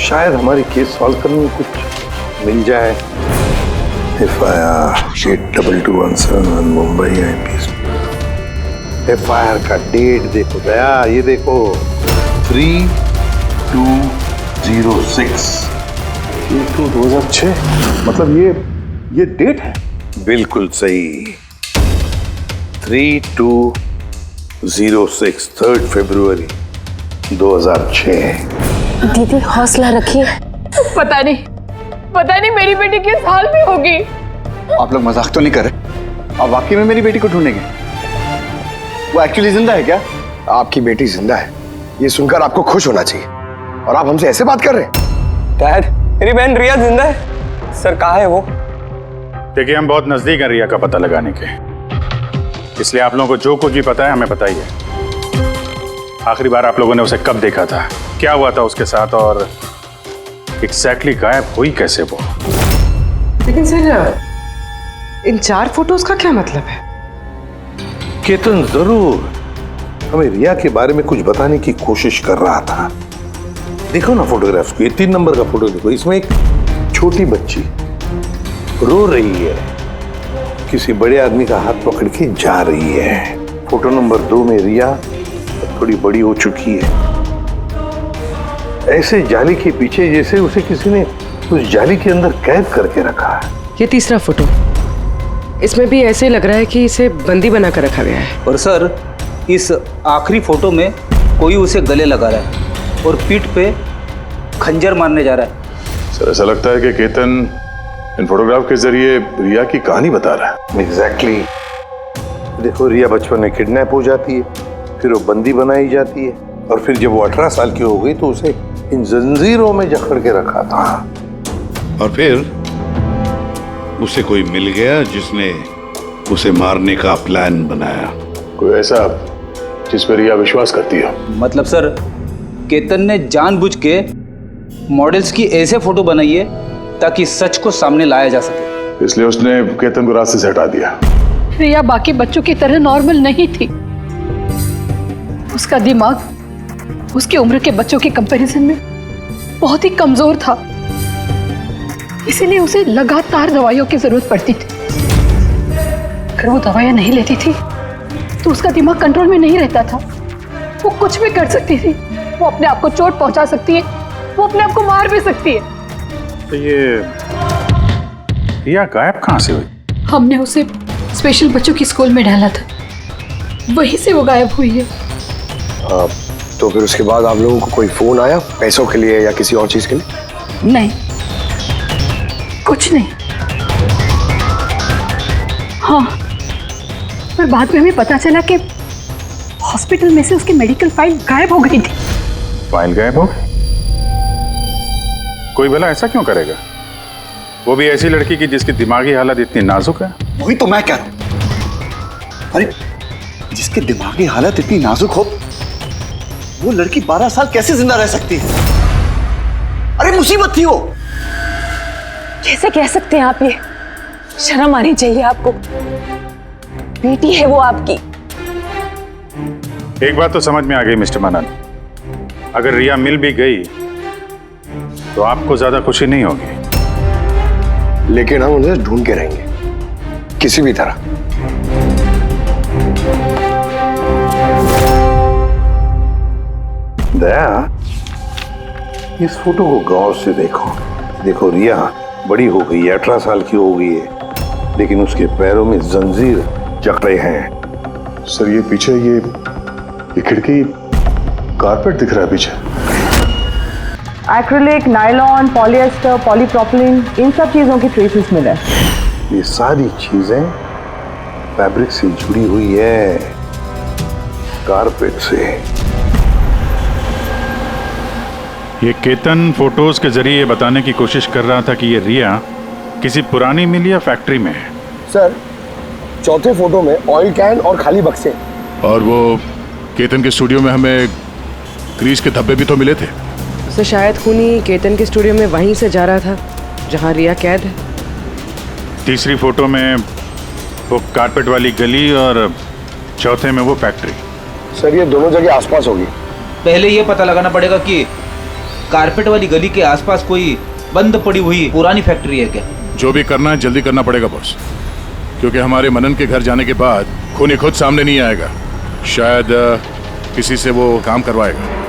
शायद हमारी केस सॉल्व करने में कुछ मिल जाए। FIR 8221 Mumbai IPS. एफआईआर का डेट देखो दया, ये देखो 3206। ये तो 2006, मतलब ये डेट है? बिल्कुल सही, 3206, 3 फरवरी 2006। दीदी हौसला रखिए। पता नहीं मेरी बेटी किस हाल में होगी। आप लोग मजाक तो नहीं कर रहे? आप वाकई में मेरी बेटी को ढूंढेंगे? वो एक्चुअली जिंदा है क्या? आपकी बेटी जिंदा है, ये सुनकर आपको खुश होना चाहिए, और आप हमसे ऐसे बात कर रहे हैं? डैड, मेरी बहन रिया जिंदा है। सर कहाँ है वो? देखिए, हम बहुत नजदीक हैं रिया का पता लगाने के, इसलिए आप लोगों को जो कुछ भी पता है हमें बताइए। आखिरी बार आप लोगों ने उसे कब देखा था, क्या हुआ था उसके साथ, और एग्जैक्टली गायब हुई कैसे वो? लेकिन सर, इन 4 फोटोज का क्या मतलब है? केतन जरूर हमें रिया के बारे में कुछ बताने की कोशिश कर रहा था। देखो ना फोटोग्राफ्स को, ये 3 नंबर का फोटो देखो, इसमें एक छोटी बच्ची रो रही है, किसी बड़े आदमी का हाथ पकड़ के जा रही है। फोटो नंबर 2 में रिया थोड़ी बड़ी हो चुकी है, ऐसे जाली के पीछे जैसे उसे किसी ने उस जाली के अंदर कैद करके रखा है। ये तीसरा फोटो, इसमें भी ऐसे लग रहा है कि इसे बंदी बना कर रखा गया है। और सर, इस आखिरी फोटो में कोई उसे गले लगा रहा है और पीठ पे खंजर मारने जा रहा है। सर ऐसा लगता है कि केतन इन फोटोग्राफ के जरिए रिया की कहानी बता रहा है। एग्जैक्टली। देखो, रिया बचपन में किडनैप हो जाती है, फिर वो बंदी बनाई जाती है, और फिर जब वो 18 साल की हो गई तो उसे इन जंजीरों में जकड़ के रखा था। और फिर उसे कोई मिल गया जिसने उसे मारने का प्लान बनाया। कोई ऐसा जिस पर रिया विश्वास करती है? मतलब सर, केतन ने जानबूझ के मॉडल्स की ऐसे फोटो बनाई है ताकि सच को सामने लाया जा सके, इसलिए उसने केतन को रास्ते से हटा दिया। रिया बाकी बच्चों की तरह नॉर्मल नहीं थी। उसका दिमाग उसकी उम्र के बच्चों के कंपैरिजन में बहुत ही कमजोर था, इसीलिए उसे लगातार दवाइयों की जरूरत पड़ती थी। अगर वो दवाइयां नहीं लेती थी तो उसका दिमाग कंट्रोल में नहीं रहता था। वो कुछ भी कर सकती थी, वो अपने आप को चोट पहुंचा सकती है, वो अपने आप को मार भी सकती है। तो ये रिया गायब कहाँ से हुई? हमने उसे स्पेशल बच्चों की स्कूल में डाला था, वहीं से वो गायब हुई है। तो फिर उसके बाद आप लोगों को कोई फोन आया पैसों के लिए या किसी और चीज के लिए? नहीं, कुछ नहीं। हाँ, पर बाद में हमें पता चला कि हॉस्पिटल में से उसकी मेडिकल फाइल गायब हो गई थी। फाइल गायब हो गई? कोई भला ऐसा क्यों करेगा? वो भी ऐसी लड़की की जिसकी दिमागी हालत इतनी नाजुक है। वही तो मैं कह रहा हूं। अरे जिसकी दिमागी हालत इतनी नाजुक हो, वो लड़की 12 साल कैसे जिंदा रह सकती है? अरे मुसीबत थी वो। कैसे कह सकते हैं आप ये? शर्म आनी चाहिए आपको। बेटी है वो आपकी। एक बात तो समझ में आ गई मिस्टर मनन, अगर रिया मिल भी गई तो आपको ज्यादा खुशी नहीं होगी। लेकिन हम उन्हें ढूंढ के रहेंगे किसी भी तरह। दया, इस फोटो को गौर से देखो। देखो रिया बड़ी हो गई है, 18 साल की हो गई है, लेकिन उसके पैरों में जंजीर जकड़े हैं। सर ये पीछे ये खिड़की कारपेट दिख रहा है पीछे। एक्रिलिक, नायलॉन, पॉलिएस्टर, पॉलीप्रोपिलीन, इन सब चीजों की ट्रेसेस मिले। ये सारी चीजें फैब्रिक से जुड़ी हुई है, कारपेट से। ये केतन फोटोज के जरिए ये बताने की कोशिश कर रहा था कि ये रिया किसी पुरानी मिल या फैक्ट्री में है। सर, चौथे फोटो में ऑयल कैन और खाली बक्से। और वो केतन के स्टूडियो में हमें ग्रीस के धब्बे भी तो मिले थे। सर शायद खूनी केतन के स्टूडियो में वहीं से जा रहा था जहां रिया कैद है। तीसरी फोटो में वो कारपेट वाली गली और चौथे में वो फैक्ट्री। सर ये दोनों जगह आसपास होगी। पहले ये पता लगाना पड़ेगा कि कारपेट वाली गली के आसपास कोई बंद पड़ी हुई पुरानी फैक्ट्री है क्या? जो भी करना है जल्दी करना पड़ेगा बॉस, क्योंकि हमारे मनन के घर जाने के बाद खूनी खुद सामने नहीं आएगा। शायद किसी से वो काम करवाएगा।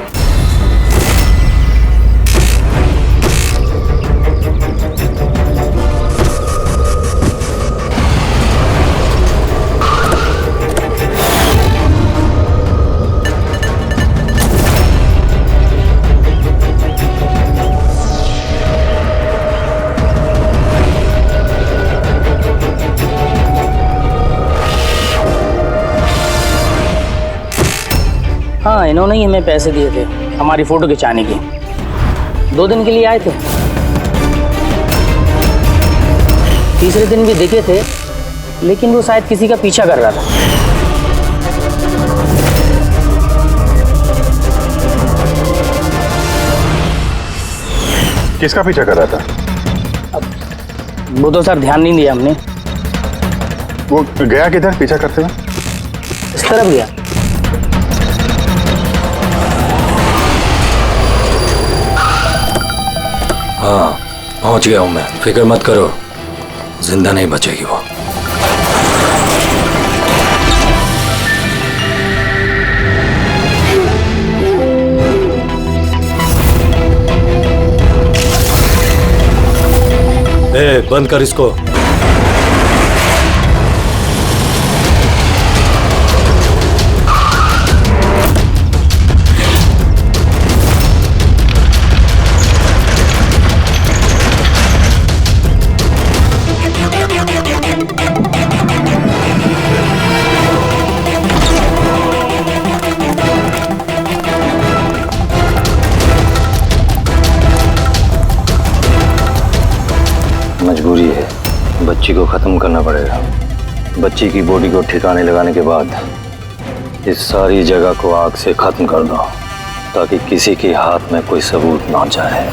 हाँ, इन्होंने ही हमें पैसे दिए थे हमारी फ़ोटो खिंचाने की। 2 दिन के लिए आए थे, तीसरे दिन भी दिखे थे, लेकिन वो शायद किसी का पीछा कर रहा था। किसका पीछा कर रहा था? वो तो सर ध्यान नहीं दिया हमने। वो गया किधर पीछा करते हुए? इस तरफ गया। हाँ, पहुंच गया हूं मैं, फिक्र मत करो, जिंदा नहीं बचेगी वो। बंद कर इसको। मजबूरी है, बच्ची को खत्म करना पड़ेगा। बच्ची की बॉडी को ठिकाने लगाने के बाद इस सारी जगह को आग से खत्म कर दो, ताकि किसी के हाथ में कोई सबूत ना जाए।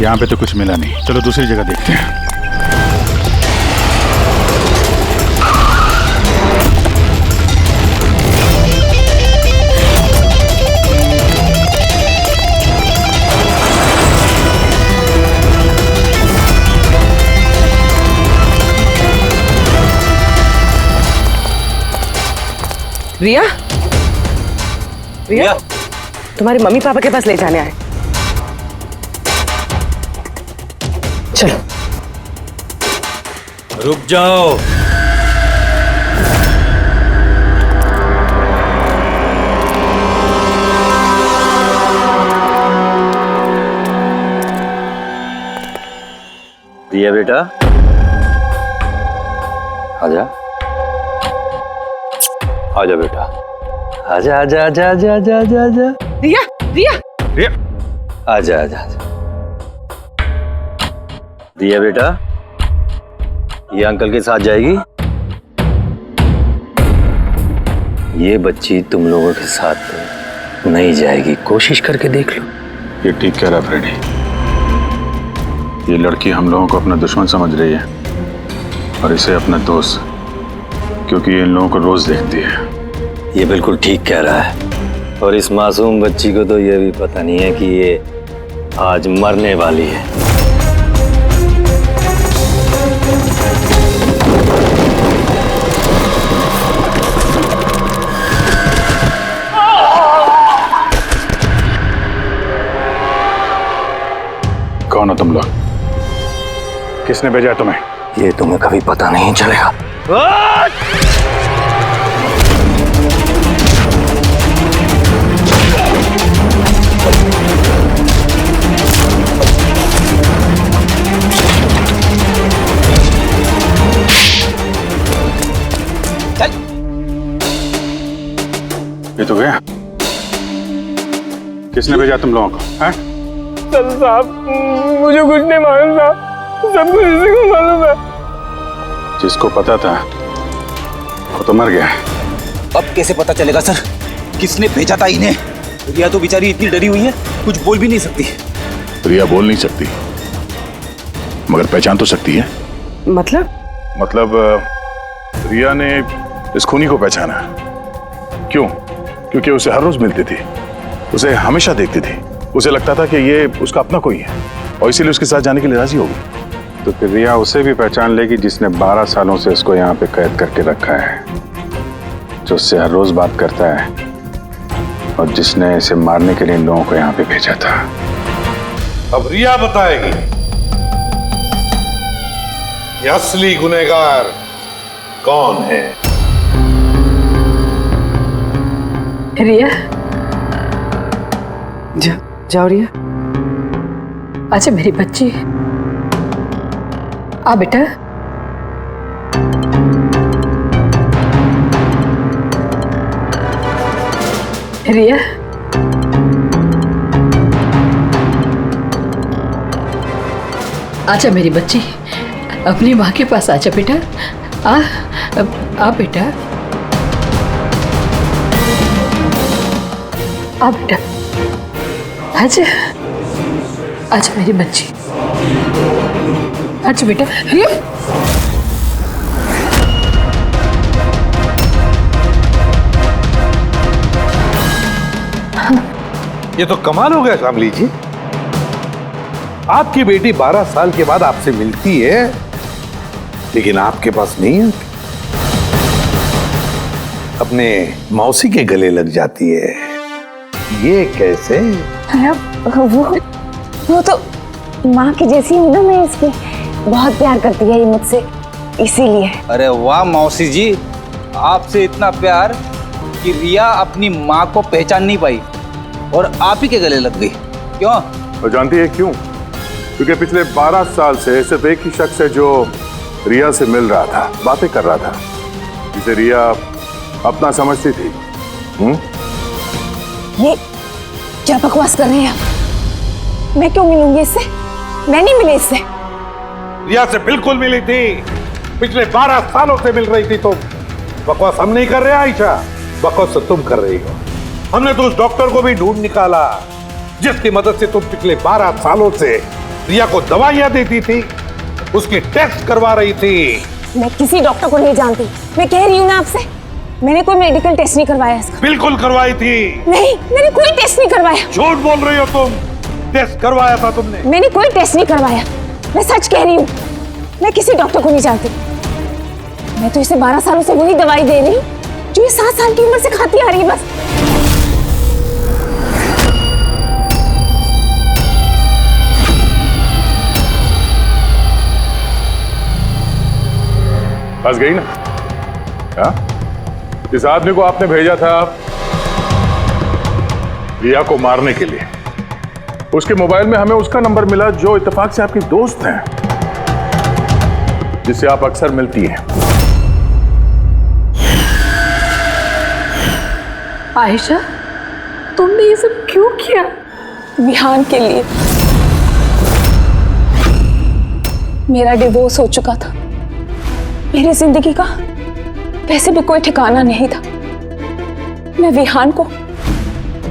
यहाँ पे तो कुछ मिला नहीं, चलो दूसरी जगह देखते हैं। रिया? रिया? तुम्हारे मम्मी पापा के पास ले जाने आए। चलो। रुक जाओ। रिया बेटा, आजा आजा बेटा, आजा आजा आजा आजा आजा आजा आजा। रिया रिया रिया, आजा आजा आजा। रिया बेटा, ये अंकल के साथ जाएगी। ये बच्ची तुम लोगों के साथ नहीं जाएगी, कोशिश करके देख लो। ये ठीक कह रहा फ्रेडी। ये लड़की हम लोगों को अपना दुश्मन समझ रही है और इसे अपना दोस्त, क्योंकि ये इन लोगों को रोज देखती है। ये बिल्कुल ठीक कह रहा है। और इस मासूम बच्ची को तो ये भी पता नहीं है कि ये आज मरने वाली है। कौन हो तुम लोग? किसने भेजा तुम्हें? ये तुम्हें कभी पता नहीं चलेगा। ये तो गया। किसने भेजा तुम लोगों को? हैं? साहब, मुझे कुछ नहीं मालूम साहब, सब कुछ इसी को मालूम है। जिसको पता था वो तो मर गया। अब कैसे पता चलेगा सर किसने भेजा था इन्हें? रिया तो बेचारी इतनी डरी हुई है, कुछ बोल भी नहीं सकती। रिया बोल नहीं सकती, मगर पहचान तो सकती है। मतलब रिया ने इस खूनी को पहचाना। क्यों? क्योंकि उसे हर रोज मिलती थी, उसे हमेशा देखती थी, उसे लगता था कि ये उसका अपना कोई है और इसीलिए उसके साथ जाने के लिए राजी होगी। तो फिर रिया उसे भी पहचान लेगी जिसने 12 सालों से इसको यहाँ पे कैद करके रखा है, जो उससे हर रोज बात करता है और जिसने इसे मारने के लिए इन लोगों को यहाँ पे भेजा था। अब रिया बताएगी ये असली गुनहगार कौन है। रिया, जाओ रिया। अच्छा मेरी बच्ची, आ बेटा। रिया, आजा मेरी बच्ची, अपनी माँ के पास आजा बेटा। आ बेटा, आ बेटा, आजा आजा मेरी बच्ची, आजा बेटा। रिया, ये तो कमाल हो गया शामली जी। आपकी बेटी 12 साल के बाद आपसे मिलती है, लेकिन आपके पास नहीं आती, अपने मौसी के गले लग जाती है। ये कैसे? वो तो माँ की जैसी हूँ ना मैं इसकी, बहुत प्यार करती है ये मुझसे, इसीलिए। अरे वाह मौसी जी, आपसे इतना प्यार कि रिया अपनी माँ को पहचान नहीं पाई और आप ही के गले लग गई। क्यों? और जानती है क्यों? क्योंकि पिछले 12 साल से सिर्फ एक ही शख्स है जो रिया से मिल रहा था, बातें कर रहा था, जिसे रिया अपना समझती थी। ये क्या बकवास कर रहे हैं आप? मैं क्यों मिलूंगी इससे? मैं नहीं मिली इससे। रिया से बिल्कुल मिली थी, पिछले 12 सालों से मिल रही थी तुम। बकवास हम नहीं कर रहे आयशा, बकवास तो तुम कर रही हो। हमने तो उस डॉक्टर को भी ढूंढ निकाला जिसकी मदद से तुम पिछले 12 सालों से रिया को दवाइयां देती थी, उसकी टेस्ट करवा रही थी। मैं किसी डॉक्टर को नहीं जानती, मैं कह रही हूँ ना आपसे, मैंने कोई मेडिकल टेस्ट नहीं करवाया इसका। बिल्कुल करवाई थी। नहीं, मैंने कोई टेस्ट नहीं करवाया। झूठ बोल रही हो तुम, टेस्ट करवाया था तुमने। मैंने कोई टेस्ट नहीं करवाया, मैं सच कह रही हूँ। मैं किसी डॉक्टर को नहीं जानती, मैं तो इसे 12 सालों से वही दवाई दे रही हूँ जो ये 7 साल की उम्र से खाती आ रही है। बस फंस गई ना? क्या? इस आदमी को आपने भेजा था रिया को मारने के लिए। उसके मोबाइल में हमें उसका नंबर मिला जो इत्तेफाक से आपकी दोस्त है। जिससे आप अक्सर मिलती हैं। आयशा, तुमने ये सब क्यों किया? विहान के लिए। मेरा डिवोर्स हो चुका था, मेरी जिंदगी का वैसे भी कोई ठिकाना नहीं था। मैं विहान को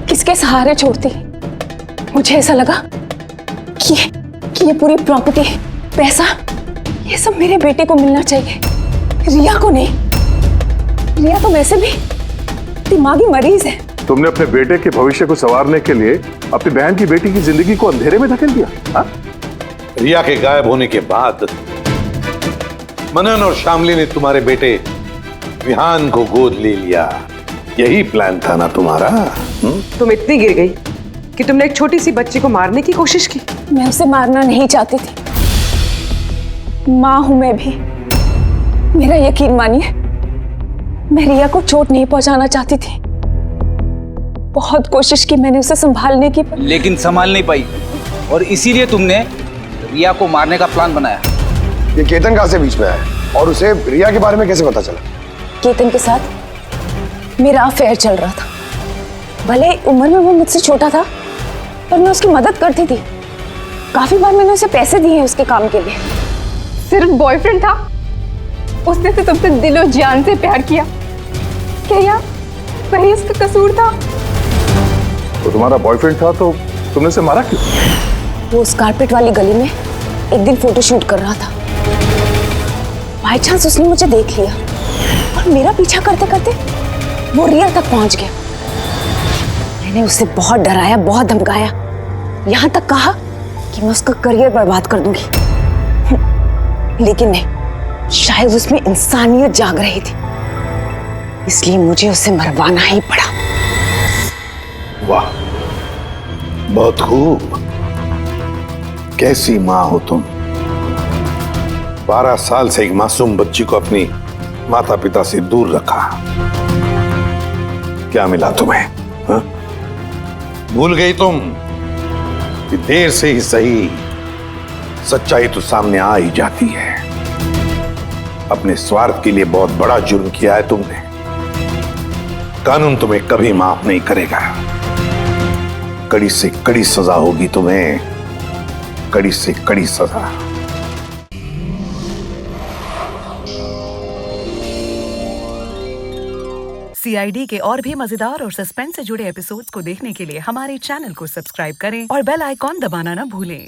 किसके सहारे छोड़ती? मुझे ऐसा लगा कि ये पूरी प्रॉपर्टी, पैसा, ये सब मेरे बेटे को मिलना चाहिए, रिया को नहीं। रिया तो वैसे भी दिमागी मरीज है। तुमने अपने बेटे के भविष्य को संवारने के लिए अपनी बहन की बेटी की जिंदगी को अंधेरे में धकेल दिया। हाँ? रिया के गायब होने के बाद मनन और शामली ने तुम्हारे बेटे विहान को गोद ले लिया। यही प्लान था ना तुम्हारा? तुम इतनी गिर गई कि तुमने एक छोटी सी बच्ची को मारने की कोशिश की। मैं उसे मारना नहीं चाहती थी, माँ हूं मैं भी। मेरा यकीन मानिए, मैं रिया को चोट नहीं पहुंचाना चाहती थी। बहुत कोशिश की मैंने उसे संभालने की, लेकिन संभाल नहीं पाई और इसीलिए तुमने रिया को मारने का प्लान बनाया। ये केतन कहाँ से बीच में आया और उसे रिया के बारे में कैसे पता चला? केतन के साथ मेरा अफेयर चल रहा था। भले उम्र में वो मुझसे छोटा था, पर मैं उसकी मदद करती थी। काफी बार मैंने उसे पैसे दिए हैं उसके काम के लिए। सिर्फ बॉयफ्रेंड था? उसने तो तुमसे दिलो जान से प्यार किया। क्या वही उसका कसूर था? तो तुम्हारा बॉयफ्रेंड था तो तुमने उसे मारा क्यों? वो उस कारपेट वाली गली में एक दिन फोटो शूट कर रहा था। बाई चांस उसने मुझे देख लिया और मेरा पीछा करते करते वो रिया तक पहुंच गया। मैंने उसे बहुत डराया, बहुत धमकाया, यहां तक कहा कि मैं उसका करियर बर्बाद कर दूंगी। लेकिन नहीं, शायद उसमें इंसानियत जाग रही थी, इसलिए मुझे उसे मरवाना ही पड़ा। वाह, बहुत खूब। कैसी माँ हो तुम? 12 साल से एक मासूम बच्ची को अपनी माता पिता से दूर रखा। क्या मिला तुम्हें? हा? भूल गई तुम कि देर से ही सही सच्चाई तो सामने आ ही जाती है। अपने स्वार्थ के लिए बहुत बड़ा जुर्म किया है तुमने। कानून तुम्हें कभी माफ नहीं करेगा। कड़ी से कड़ी सजा होगी तुम्हें, कड़ी से कड़ी सजा। CID के और भी मजेदार और सस्पेंस से जुड़े एपिसोड्स को देखने के लिए हमारे चैनल को सब्सक्राइब करें और बेल आइकॉन दबाना ना भूलें।